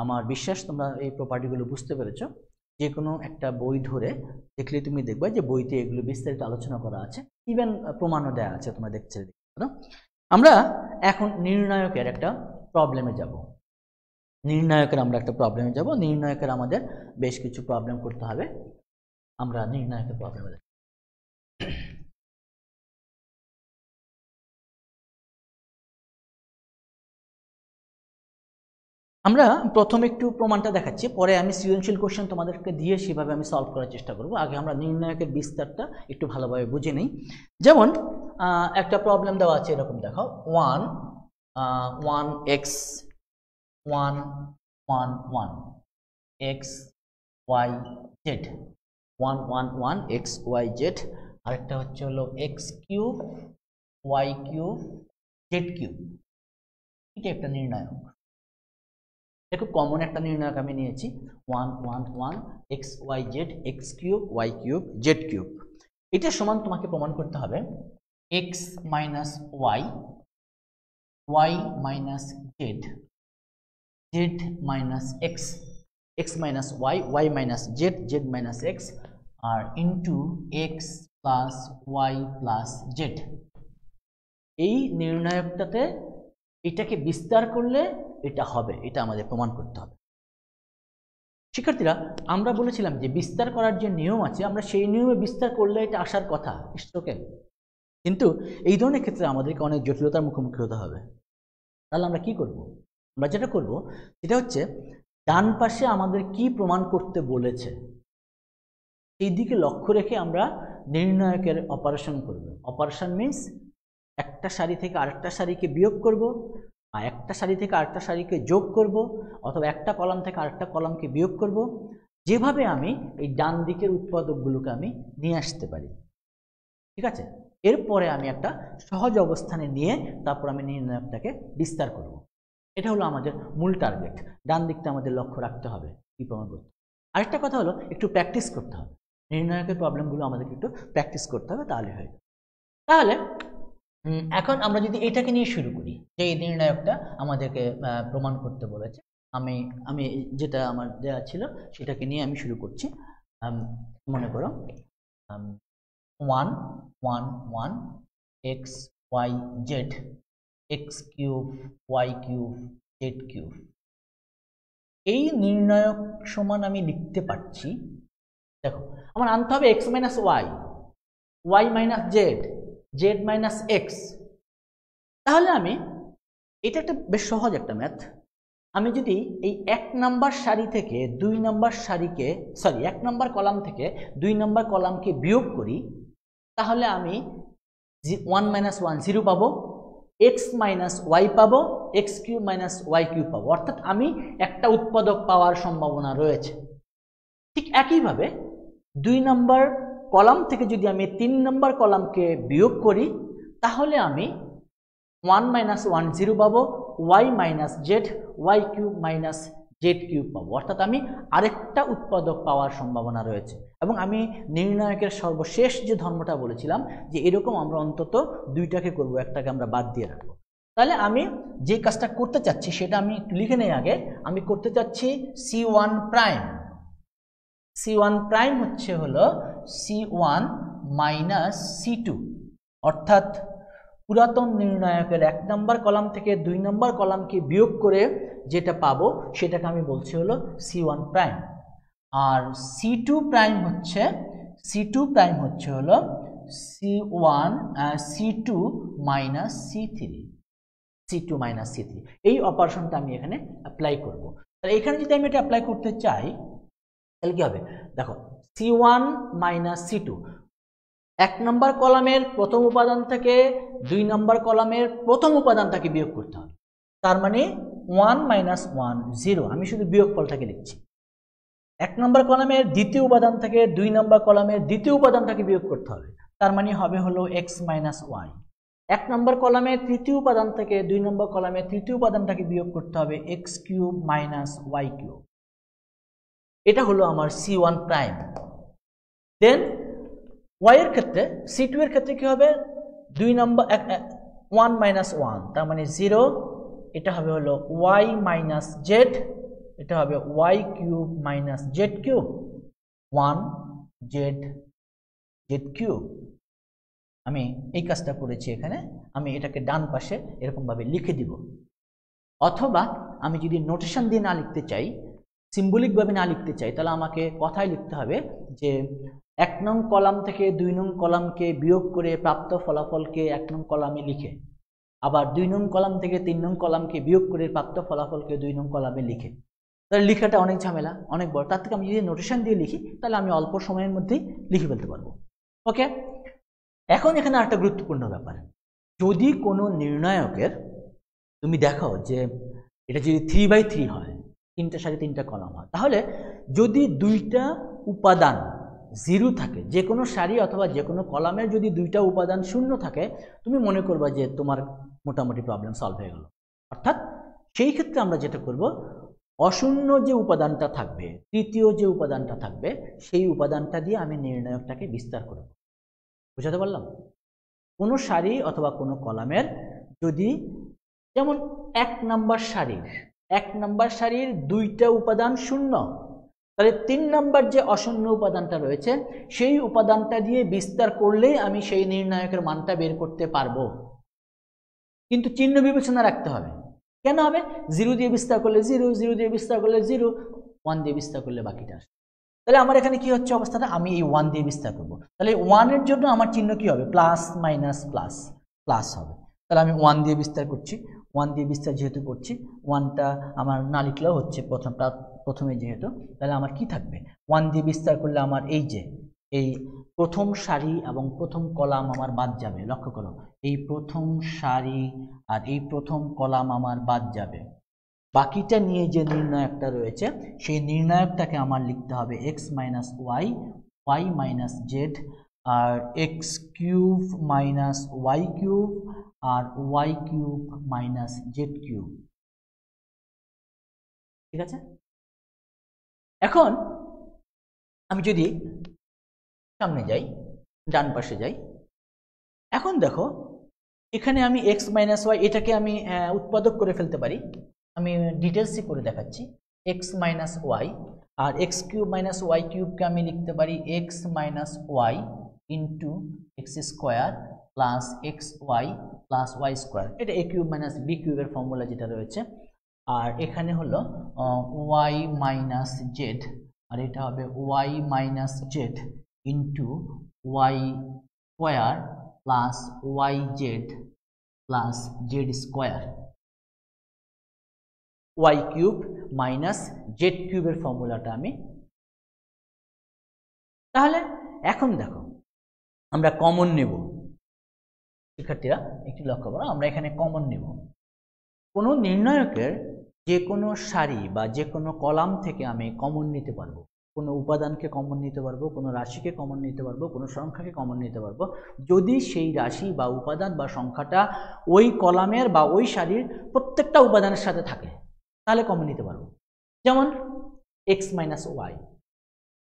আমার বিশ্বাস তোমরা এই প্রপার্টিগুলো বুঝতে পেরেছো। যে কোনো একটা বই ধরে দেখলে তুমি দেখবে যে বইতে এগুলো বিস্তারিত আলোচনা করা আছে, ইভেন প্রমাণও দেওয়া আছে, তোমরা দেখতে পারো। আমরা এখন নির্ণায়কের একটা প্রবলেমে যাব। নির্ণায়কের আমাদের বেশ কিছু প্রবলেম করতে হবে। আমরা নির্ণায়কের প্রবলেমে যাব। আমরা প্রথমে একটু প্রমাণটা দেখাচ্ছি, পরে আমি সৃজনশীল কোশ্চেন তোমাদেরকে দিয়ে সেভাবে আমি সলভ করার চেষ্টা করব। আগে আমরা নির্ণায়কের বিস্তারটা একটু ভালোভাবে বুঝে নিই। যেমন একটা প্রবলেম দেওয়া আছে এরকম, দেখো 1 x 1 1 1 x y z 1 1 1 x y z, আরেকটা হচ্ছে হলো x cube y cube z cube. এটা একটা নির্ণায়ক, খুব কমন একটা নির্ণায়ক আমি নিয়েছি 1 1 1 x y z x cube y cube z cube. এটা সমান তোমাকে প্রমাণ করতে হবে x minus y, y minus z, z minus x, x minus y, y minus z, z minus x, আর into x plus y plus z। এই নির্ণায়কটাতে এটাকে বিস্তার করলে এটা হবে, এটা আমাদের প্রমাণ করতে হবে। শিক্ষার্থীরা, আমরা বলেছিলাম যে বিস্তার করার যে নিয়ম আছে, আমরা সেই নিয়মে বিস্তার করলে এটা আসার কথা স্ট্রোকে। কিন্তু এই ধরনের ক্ষেত্রে আমাদেরকে অনেক জটিলতার মুখোমুখি হতে হবে। তাহলে আমরা কি করব? আমরা যেটা করব সেটা হচ্ছে ডান পাশে আমাদের কি প্রমাণ করতে বলেছে এই দিকে লক্ষ্য রেখে আমরা নির্ণায়কের অপারেশন করব। অপারেশন মিন্স একটা সারি থেকে আরেকটা সারিকে বিয়োগ করব, আর একটা সারি থেকে আরেকটা সারিকে যোগ করব, অথবা একটা কলাম থেকে আরেকটা কলামকে বিয়োগ করব। যেভাবে আমি এই ডান দিকের উৎপাদকগুলোকে আমি নিয়ে আসতে পারি, ঠিক আছে? এরপরে আমি একটা সহজ অবস্থানে নিয়ে তারপর আমি নির্ণায়কটাকে বিস্তার করব। এটা হলো আমাদের মূল টার্গেট। ডান দিকটা আমাদের লক্ষ্য রাখতে হবে কি প্রমাণ করতে। আরেকটা কথা হলো একটু প্র্যাকটিস করতে হবে। নির্ণায়কের প্রবলেমগুলো আমাদেরকে একটু প্র্যাকটিস করতে হবে, তাহলে হয়। তাহলে এখন আমরা যদি এটাকে নিয়ে শুরু করি, যে এই নির্ণায়কটা আমাদেরকে প্রমাণ করতে বলেছে, আমি আমি যেটা আমার দেওয়া ছিল সেটাকে নিয়ে আমি শুরু করছি। মনে করো 1 1 1 x y z x cube y cube z cube. এই নির্ণায়ক সমান আমি লিখতে পারছি, দেখো আমার আনতে হবে x minus y, y minus z, z minus x. তাহলে আমি এটা একটা বেশ সহজ একটা ম্যাথ। আমি যদি এই 1 নাম্বার সারি থেকে 2 নাম্বার সারিকে সরি 1 নাম্বার কলাম থেকে 2 নাম্বার কলামকে বিয়োগ করি, তাহলে আমি 1 মাইনাস 1 0 পাবো, x মাইনাস ওয়াই পাবো, x cube minus y cube পাবো। অর্থাৎ আমি একটা উৎপাদক পাওয়ার সম্ভাবনা রয়েছে। ঠিক একইভাবে 2 নাম্বার কলাম থেকে যদি আমি 3 নাম্বার কলামকে বিয়োগ করি, তাহলে আমি 1 মাইনাস 1 0 পাবো, y minus z y cube minus z cube পাবো। অর্থাৎ আমি আরেকটা উৎপাদক পাওয়ার সম্ভাবনা রয়েছে। এবং আমি নির্ণায়কের সর্বশেষ যে ধর্মটা বলেছিলাম যে এরকম আমরা অন্তত দুইটাকে করব, একটাকে আমরা বাদ দিয়ে রাখবো। তাহলে আমি যে কাজটা করতে চাচ্ছি সেটা আমি একটু লিখে নেই আগে। আমি করতে চাচ্ছি C1 প্রাইম। C1 প্রাইম হলো C1 মাইনাস C2, অর্থাৎ পুরাতন নির্ণায়কের 1 নম্বর কলাম থেকে 2 নম্বর কলামকে বিয়োগ করে যেটা পাবো সেটাকে আমি বলছি হলো C1 প্রাইম। আর C2 প্রাইম হচ্ছে হলো C2 মাইনাস C3। এই অপারেশনটা আমি এখানে অ্যাপ্লাই করব। তাহলে এখানে যদি আমি এটা অ্যাপ্লাই করতে চাই তাহলে কি হবে? দেখো C1 মাইনাস C2, 1 নম্বর কলামের প্রথম উপাদান থেকে 2 নম্বর কলামের প্রথম উপাদানটাকে বিয়োগ করতে হবে। তার মানে 1 মাইনাস 1 0, আমি শুধু বিয়োগফলটাকে লিখছি। 1 নম্বর কলামের দ্বিতীয় উপাদান থেকে 2 নম্বর কলামের দ্বিতীয় উপাদানটাকে বিয়োগ করতে হবে। তার মানে হবে হলো x মাইনাস ওয়াই। 1 নম্বর কলামের তৃতীয় উপাদান থেকে 2 নম্বর কলামের তৃতীয় উপাদানটাকে বিয়োগ করতে হবে x cube minus y cube. এটা হলো আমার C1 প্রাইম। দেন y এর ক্ষেত্রে C2 এর ক্ষেত্রে কি হবে? 2 নম্বর 1 মাইনাস 1, তার মানে 0। এটা হবে হলো y মাইনাস জেড, এটা হবে y cube minus z cube, 1 Z cube. আমি এই কাজটা করেছি এখানে। আমি এটাকে ডান পাশে এরকম ভাবে লিখে দিব। অথবা আমি যদি নোটেশন দিয়ে না লিখতে চাই, সিম্বলিক ভাবে না লিখতে চাই, তাহলে আমাকে কথায় লিখতে হবে যে 1 নং কলাম থেকে 2 নং কলামকে বিয়োগ করে প্রাপ্ত ফলাফলকে 1 নং কলামে লিখে, আবার 2 নং কলাম থেকে 3 নং কলামকে বিয়োগ করে প্রাপ্ত ফলাফলকে 2 নং কলামে লিখে। তাহলে লেখাটা অনেক ঝামেলা, অনেক বড়। তার থেকে আমি যদি নোটেশন দিয়ে লিখি তাহলে আমি অল্প সময়ের মধ্যেই লিখে ফেলতে পারবো। ওকে, এখন এখানে একটা গুরুত্বপূর্ণ ব্যাপার, যদি কোনো নির্ণায়কের তুমি দেখো যে এটা যদি 3/3 হয়, 3টা সারি 3টা কলাম হয়, তাহলে যদি 2টা উপাদান 0 থাকে, যে কোনো সারি অথবা যে কোনো কলামের যদি 2টা উপাদান শূন্য থাকে, তুমি মনে করবা যে তোমার মোটামুটি প্রবলেম সলভ হয়ে গেল। অর্থাৎ সেই ক্ষেত্রে আমরা যেটা করব, অশূন্য যে উপাদানটা থাকবে, তৃতীয় যে উপাদানটা থাকবে, সেই উপাদানটা দিয়ে আমি নির্ণায়কটাকে বিস্তার করব। বুঝাতে পারলাম? কোনো সারি অথবা কোনো কলামের যদি যেমন 1 নম্বর সারির 2টা উপাদান শূন্য, তাহলে 3 নম্বর যে অশূন্য উপাদানটা রয়েছে সেই উপাদানটা দিয়ে বিস্তার করলেই আমি সেই নির্ণায়কের মানটা বের করতে পারবো। কিন্তু চিহ্ন বিবেচনা রাখতে হবে। কেন হবে? 0 দিয়ে বিস্তার করলে 0, 0 দিয়ে বিস্তার করলে 0, 1 দিয়ে বিস্তার করলে বাকিটা আসে। তাহলে আমার এখানে কি হচ্ছে অবস্থাটা, আমি এই 1 দিয়ে বিস্তার করব। তাহলে 1 এর জন্য আমার চিহ্ন কি হবে, প্লাস মাইনাস প্লাস, প্লাস হবে। তাহলে আমি 1 দিয়ে বিস্তার করছি, 1 দিয়ে বিস্তার যেহেতু করছি, 1টা আমার না লিখলেও হচ্ছে প্রথমে যেহেতু, তাহলে আমার কি থাকবে, 1 দিয়ে বিস্তার করলে আমার এই যে এই প্রথম সারি এবং প্রথম কলাম আমার বাদ যাবে। লক্ষ্য করো, এই প্রথম সারি আর এই প্রথম কলাম আমার বাদ যাবে। বাকিটা নিয়ে যে নির্ণায়কটা রয়েছে সেই নির্ণায়কটাকে আমার লিখতে হবে x minus y, y minus z, আর x cube minus y cube, আর y cube minus z cube. ঠিক আছে, এখন আমি যদি সামনে যাই, ডান পাশে যাই, এখন দেখো এখানে আমি এক্স মাইনাস ওয়াই এটাকে আমি উৎপাদক করে ফেলতে পারি। আমি ডিটেলসই করে দেখাচ্ছি। এক্স মাইনাস ওয়াই আর এক্স কিউব মাইনাস ওয়াই কিউবকে আমি লিখতে পারি x minus y into x square plus x y plus y square. এটা এ কিউব মাইনাস বি কিউবের ফর্মুলা যেটা রয়েছে। আর এখানে হলো ওয়াই মাইনাস জেড, আর এটা হবে y minus z into y square plus y z plus z square, y cube minus z কিউবের ফর্মুলাটা আমি। তাহলে এখন দেখো আমরা কমন নেব, শিক্ষার্থীরা একটি লক্ষ্য করো, আমরা এখানে কমন নেব। কোনো নির্ণায়কের যে কোনো সারি বা যে কোনো কলাম থেকে আমি কমন নিতে পারবো, কোনো উপাদানকে কমন নিতে পারবো, কোনো রাশিকে কমন নিতে পারবো, কোনো সংখ্যাকে কমন নিতে পারবো, যদি সেই রাশি বা উপাদান বা সংখ্যাটা ওই কলামের বা ওই সারির প্রত্যেকটা উপাদানের সাথে থাকে, তাহলে কমন নিতে পারবো। যেমন x minus y,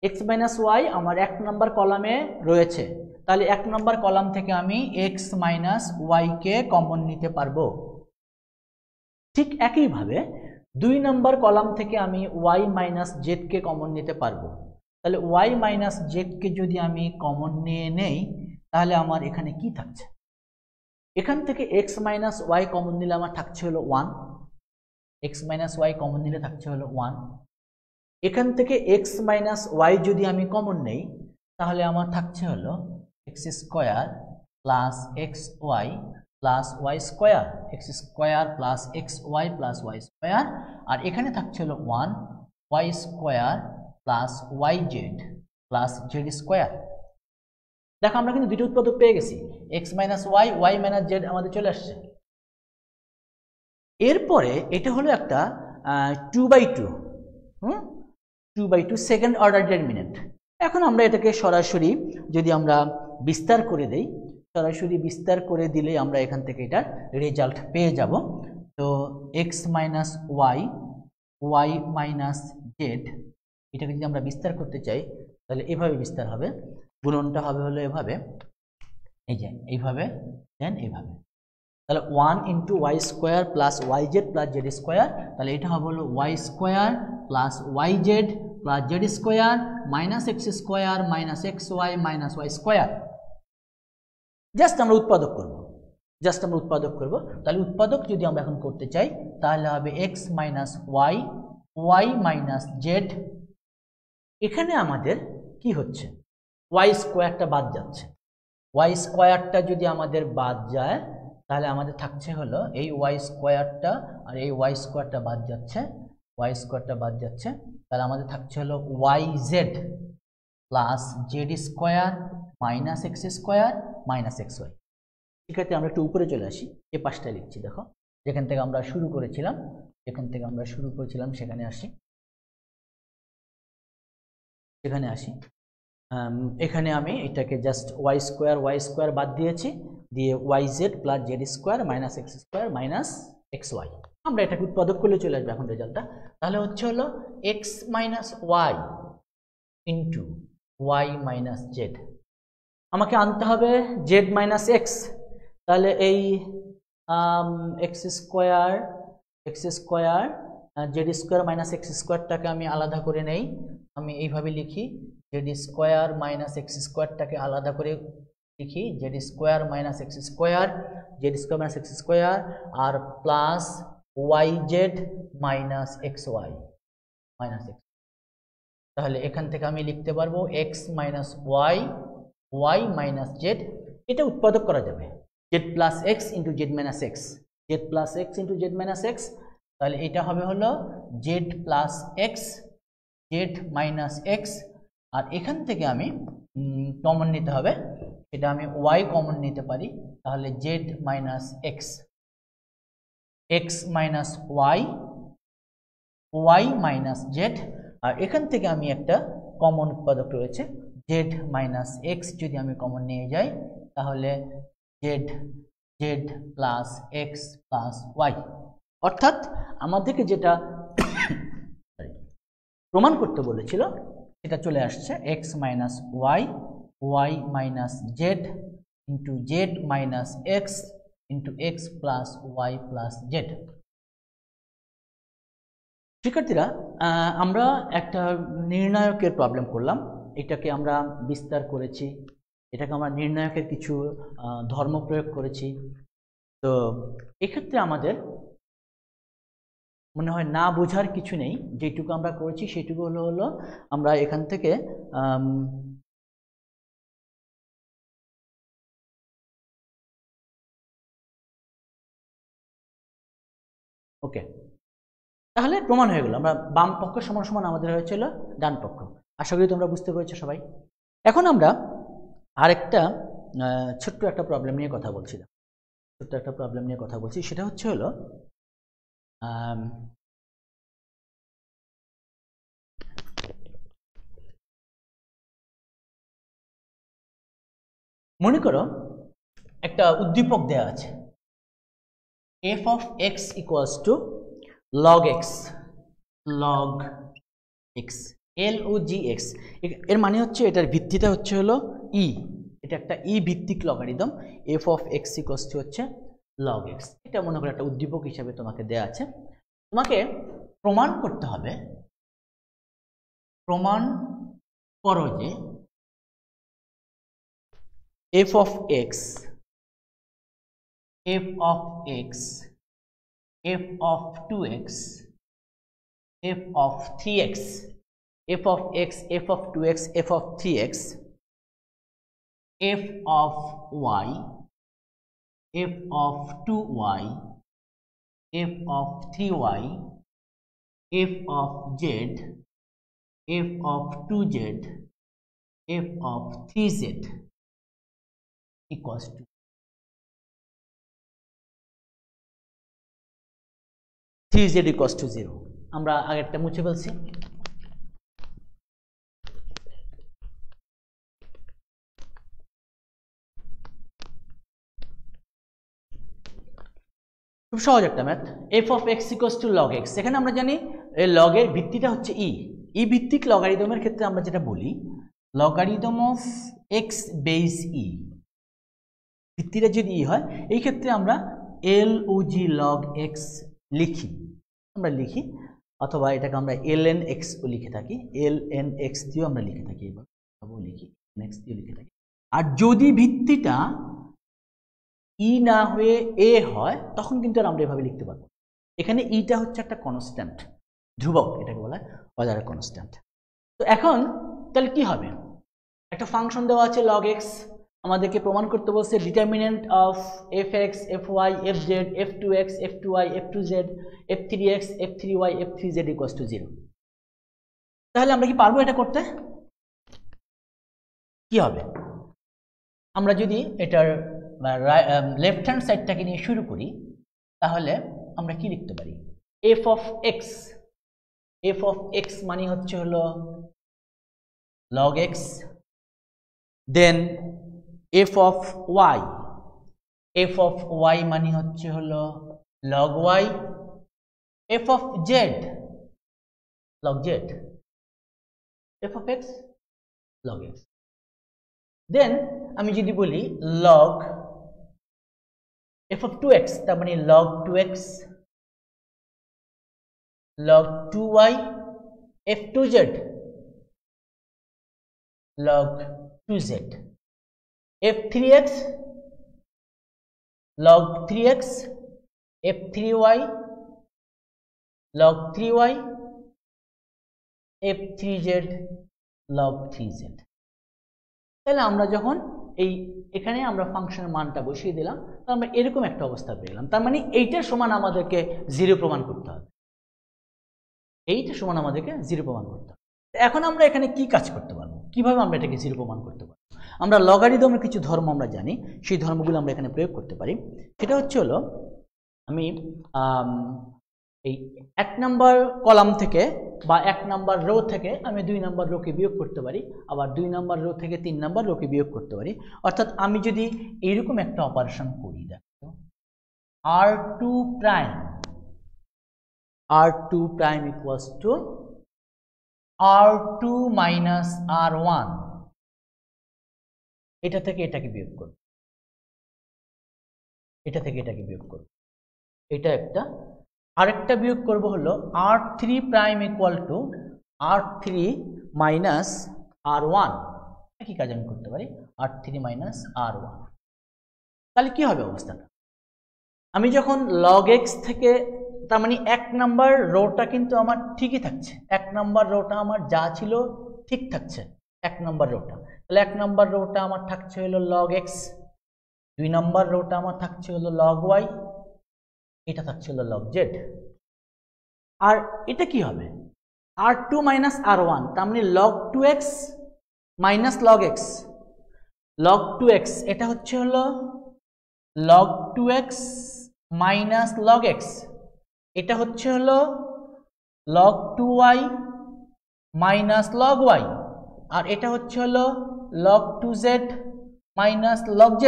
x minus y আমার 1 নম্বর কলামে রয়েছে, তাহলে 1 নম্বর কলাম থেকে আমি এক্স মাইনাস ওয়াইকে কমন নিতে পারবো। ঠিক একইভাবে 2 নম্বর কলাম থেকে আমি ওয়াই মাইনাস জেডকে কমন নিতে পারবো। তাহলে ওয়াই মাইনাস জেডকে যদি আমি কমন নিয়ে নেই, তাহলে আমার এখানে কি থাকছে, এখান থেকে এক্স মাইনাস ওয়াই কমন নিলে আমার থাকছে হলো 1, এক্স মাইনাস ওয়াই কমন নিলে থাকছে হলো 1। এখান থেকে এক্স মাইনাস ওয়াই যদি আমি কমন নেই, তাহলে আমার থাকছে হলো x square plus x y plus y square, x square plus x y plus y square, আর এখানে থাকছে হলো 1 y square plus y z plus z square. দেখো আমরা কিন্তু দুটো উৎপাদক পেয়ে গেছি, x minus y, y minus z আমাদের চলে আসছে। এরপরে এটা হলো একটা 2/2, 2/2 সেকেন্ড অর্ডার ডিটারমিনেন্ট। এখন আমরা এটাকে সরাসরি যদি আমরা বিস্তার করে দেই, সরাসরি বিস্তার করে দিলে আমরা এখান থেকে এটার রেজাল্ট পেয়ে যাব। তো x minus y, y minus z, এটাকে যদি আমরা বিস্তার করতে চাই তাহলে এভাবে বিস্তার হবে, গুণনটা হবে হলো এভাবে, এই যে এইভাবে, দেন এইভাবে। তাহলে 1 into y square plus y z plus z square, তাহলে এটা হবে হলো y square plus y z plus z square minus x square minus x y minus y square. Just আমরা উৎপাদক করব, জাস্ট আমরা উৎপাদক করব। তাহলে উৎপাদক যদি আমরা এখন করতে চাই তাহলে হবে x minus y, y minus z. এখানে আমাদের কি হচ্ছে, ওয়াই স্কোয়ারটা বাদ যাচ্ছে, ওয়াই স্কোয়ারটা যদি আমাদের বাদ যায় তাহলে আমাদের থাকছে হলো এই ওয়াই স্কোয়ারটা, আর এই ওয়াই স্কোয়ারটা বাদ যাচ্ছে, ওয়াই স্কোয়ারটা বাদ যাচ্ছে, তাহলে আমাদের থাকছে হলো y z plus z square minus x square minus x y. ঠিক আছে, আমরা একটু উপরে চলে আসি, এ পাশটা লিখছি। দেখো যেখান থেকে আমরা শুরু করেছিলাম, যেখান থেকে আমরা শুরু করেছিলাম সেখানে আসি, সেখানে আসি। এখানে আমি এটাকে জাস্ট ওয়াই স্কোয়ার বাদ দিয়েছি, দিয়ে y z plus z square minus x square minus x y. আমরা এটাকে উৎপাদক করলে চলে আসবে এখন রেজাল্টটা। তাহলে হচ্ছে হলো x minus y into y minus z. আমাকে আনতে হবে জেড মাইনাস এক্স, তাহলে এই x square z square minus x স্কোয়ারটাকে আমি আলাদা করে নেই, আমি এইভাবে লিখি জেড স্কোয়ার মাইনাস এক্স স্কোয়ারটাকে আলাদা করে লিখি z square minus x square, z square minus x square, আর plus y z minus x y minus x. তাহলে এখান থেকে আমি লিখতে পারবো x minus y, y minus z. এটা উৎপাদক করা যাবে, z plus x into z minus x, z plus x into z minus x. তাহলে এটা হবে হলো z plus x, z minus x. আর এখান থেকে আমি কমন নিতে হবে, এটা আমি ওয়াই কমন নিতে পারি। তাহলে z minus x, x minus y, y minus z. আর এখান থেকে আমি একটা কমন উৎপাদক রয়েছে জেড মাইনাস এক্স, যদি আমি কমন নিয়ে যাই তাহলে z, z plus x plus y. অর্থাৎ আমাদেরকে যেটা প্রমাণ করতে বলেছিল সেটা চলে আসছে x minus y, y minus z into z minus x into x plus y plus z. শিক্ষার্থীরা, আমরা একটা নির্ণায়কের প্রবলেম করলাম, এটাকে আমরা বিস্তার করেছি, এটাকে আমরা নির্ণায়কের কিছু ধর্ম প্রয়োগ করেছি। তো এক্ষেত্রে আমাদের মনে হয় না বোঝার কিছু নেই, যেটুকু আমরা করেছি সেটুকু হলো আমরা এখান থেকে ওকে, তাহলে প্রমাণ হয়ে গেল আমরা বাম পক্ষ সমান সমান আমাদের হয়েছিল ডান পক্ষ। আশা করি তোমরা বুঝতে পেরেছো সবাই। এখন আমরা আরেকটা ছোট্ট একটা প্রবলেম নিয়ে কথা বলছিলাম, ছোট্ট একটা প্রবলেম নিয়ে কথা বলছি, সেটা হচ্ছে হলো মনে করো একটা উদ্দীপক দেয়া আছে f of x equals to log x, log x, LOGX। এর মানে হচ্ছে এটার ভিত্তিটা হচ্ছে হলো e, এটা একটা e ভিত্তিক logarithm. f of x equals to হচ্ছে log x। এটা মনে করো একটা উদ্দীপক হিসেবে তোমাকে দেয়া আছে, তোমাকে প্রমাণ করতে হবে, প্রমাণ করো যে f of x, f of x, f of 2x, f of 3x, f of x, f of 2x, f of 3x, f of y, f of 2y, f of 3y, f of z, f of 2z, f of 3z equals to 3z equals to 0। আমরা আগেরটা মুছে ফেলছি। খুব সহজ একটা math, f of x equals to log x। এখানে আমরা জানি log এর ভিত্তিটা হচ্ছে e, e ভিত্তিক লগারিদমের ক্ষেত্রে আমরা যেটা বলি logarithm of x base e, ভিত্তিটা যদি e হয় এই ক্ষেত্রে আমরা log log x লিখি, আমরা লিখি, অথবা এটাকে আমরা ln x ও লিখে থাকি, ln x দিয়েও আমরা লিখে থাকি, এবার লিখি x দিয়ে লিখে থাকি। আর যদি ভিত্তিটা ই না হয়ে এ হয় তখন কিন্তু আর আমরা এভাবে লিখতে পারবো। এখানে ইটা হচ্ছে একটা কনস্ট্যান্ট, ধ্রুবক, এটাকে বলা হয় অজানা কনস্ট্যান্ট। তো এখন তাহলে কি হবে, একটা ফাংশন দেওয়া আছে log x, আমাদেরকে প্রমাণ করতে বলছে determinant of fx, fy, fz, f2x, f2y, f2z, f3x, f3y, f3z equals to 0। তাহলে আমরা কি পারবো এটা করতে? কি হবে, আমরা যদি এটার লেফট হ্যান্ড সাইডটাকে নিয়ে শুরু করি তাহলে আমরা কি লিখতে পারি, f of x, f of x মানে হচ্ছে হলো log x, then f of y, f of y মানে হচ্ছে হলো log y, f of z, log z, f of x, log x। দেন আমি যদি বলি log f of 2x, তার মানে log 2x, log 2y, f2z, log 2z, f3x, log 3x, f3y, log 3y, f3z log 3z। তাহলে আমরা যখন এখানে আমরা ফাংশনের মানটা বসিয়ে দিলাম, তো আমরা এরকম একটা অবস্থা পেলাম। তার মানে এইটার সমান আমাদেরকে 0 প্রমাণ করতে হবে, এইটার সমান আমাদেরকে 0 প্রমাণ করতে হবে। এখন আমরা এখানে কি কাজ করতে পারবো, কিভাবে আমরা এটাকে 0 প্রমাণ করতে পারবো? আমরা লগারিদমের কিছু ধর্ম আমরা জানি, সেই ধর্মগুলো আমরা এখানে প্রয়োগ করতে পারি। সেটা হচ্ছে হলো, আমি এই 1 নম্বর কলাম থেকে বা 1 নম্বর রো থেকে আমি 2 নম্বর রোকে বিয়োগ করতে পারি, আবার 2 নম্বর রো থেকে 3 নম্বর রোকে বিয়োগ করতে পারি। অর্থাৎ আমি যদি এইরকম একটা অপারেশন করি, দেখো r2 prime equals to r2 minus r1, এটা থেকে এটাকে বিয়োগ করব, এটা থেকে এটাকে বিয়োগ করব, এটা একটা। আরেকটা বিয়োগ করব হলো r3 prime equal to r3 minus r1, একই কাজ আমি করতে পারি, r3 minus r1। তাহলে কি হবে অবস্থাটা? আমি যখন log x থেকে, তার মানে 1 নম্বর রোটা কিন্তু আমার ঠিকই থাকছে, 1 নম্বর রোটা আমার যা ছিল ঠিক থাকছে, 1 নম্বর রোটা। তাহলে 1 নম্বর রোটা আমার থাকছে হলো log x, 2 নম্বর রোটা আমার থাকছে হলো log y, এটা থাকছে হলো log z। আর এটা কি হবে? r2 minus r1, তার মানে log 2x minus log x, log 2x, এটা হচ্ছে হলো log 2x minus log x, এটা হচ্ছে হলো log 2y minus log y, আর এটা হচ্ছে হলো log 2z minus log z।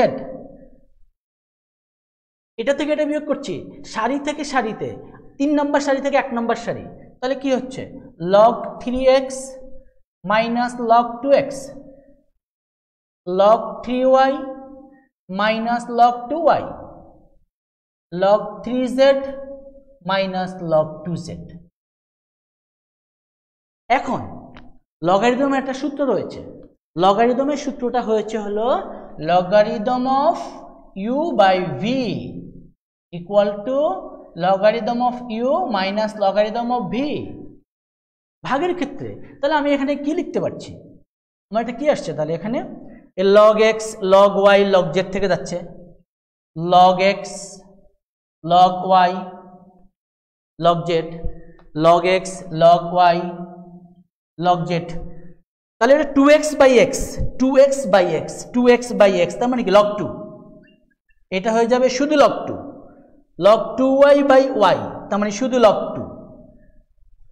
এটা থেকে এটা বিয়োগ করছি, সারি থেকে সারিতে, 3 নম্বর সারি থেকে 1 নম্বর সারি, তাহলে কি হচ্ছে log 3x minus log 2x, log 3y minus log 2y, log 3z minus log 2z। এখন লগারিদমের একটা সূত্র রয়েছে, লগারিদমের সূত্রটা হয়েছে হলো logarithm of u by v equal to logarithm of u minus logarithm of v। ভাগের ক্ষেত্রে তাহলে আমি এখানে কি লিখতে পারছি, আমার এটা কি আসছে, তাহলে এখানে log x log y log z থেকে যাচ্ছে, log x log y log z, log x log y log z। তাহলে এটা 2x by x 2x by x 2x by x, তার মানে কি log 2, এটা হয়ে যাবে শুধু log 2, log 2y by y, তার মানে শুধু log 2,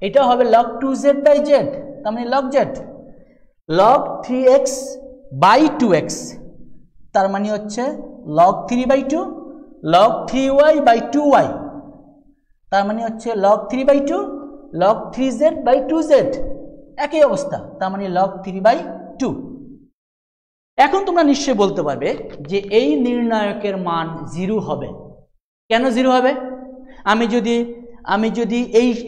এটা হবে log 2z by z, তার মানে log z, log 3x by 2x, তার মানে হচ্ছে log 3 by 2, log 3y by 2y, তার মানে হচ্ছে log 3 by 2, log 3z by 2z, একই অবস্থা, তার মানে log 3 by 2। এখন তোমরা নিশ্চয়ই বলতে পারবে যে এই নির্ণায়কের মান 0 হবে। কেন 0 হবে? আমি যদি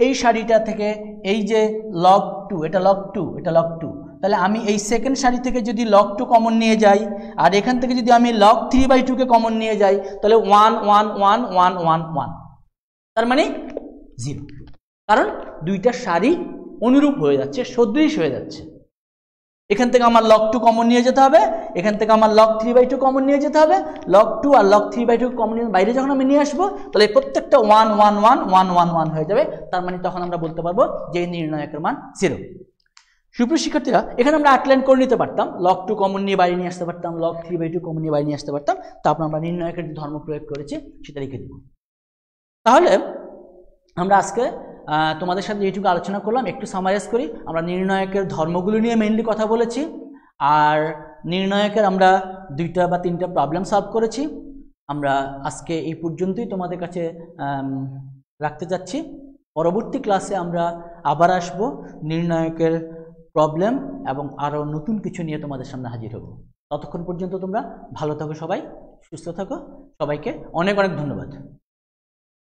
এই সারিটা থেকে এই যে log 2, এটা log 2, এটা log 2, তাহলে আমি এই সেকেন্ড সারি থেকে যদি log 2 কমন নিয়ে যাই, আর এখান থেকে যদি আমি log 3/2 কে কমন নিয়ে যাই, তাহলে 1 1 1 1 1 1, তার মানে 0, কারণ দুইটা সারি অনুরূপ হয়ে যাচ্ছে, সদৃশ হয়ে যাচ্ছে। এখান থেকে আমার log 2 কমন নিয়ে যেতে হবে, এখান থেকে আমার log 3/2 কমন নিয়ে যেতে হবে, log 2 আর log 3/2 কমন নিয়ে বাইরে যখন আমি নিয়ে আসবো, তাহলে প্রত্যেকটা 1 1 1 1 1 1 হয়ে যাবে, তার মানে তখন আমরা বলতে পারবো যে নির্ণায়কের মান 0। সুপ্রিয় শিক্ষার্থীরা, এখানে আমরা আউটলাইন করে নিতে পারতাম, log 2 কমন নিয়ে বাইরে নিয়ে আসতে পারতাম, log 3/2 কমন নিয়ে বাইরে নিয়ে আসতে পারতাম, তারপর আমরা নির্ণায়কের যে ধর্ম প্রয়োগ করেছি সেটা লিখে দেব। তাহলে আমরা আজকে তোমাদের সাথে এইটুকু আলোচনা করলাম। একটু সামারাইজ করি, আমরা নির্ণায়কের ধর্মগুলো নিয়ে মেইনলি কথা বলেছি, আর নির্ণায়কের আমরা 2টা বা 3টা প্রবলেম সলভ করেছি। আমরা আজকে এই পর্যন্তই তোমাদের কাছে রাখতে যাচ্ছি। পরবর্তী ক্লাসে আমরা আবার আসব নির্ণায়কের প্রবলেম এবং আরও নতুন কিছু নিয়ে তোমাদের সামনে হাজির হব। ততক্ষণ পর্যন্ত তোমরা ভালো থাকো, সবাই সুস্থ থাকো, সবাইকে অনেক অনেক ধন্যবাদ।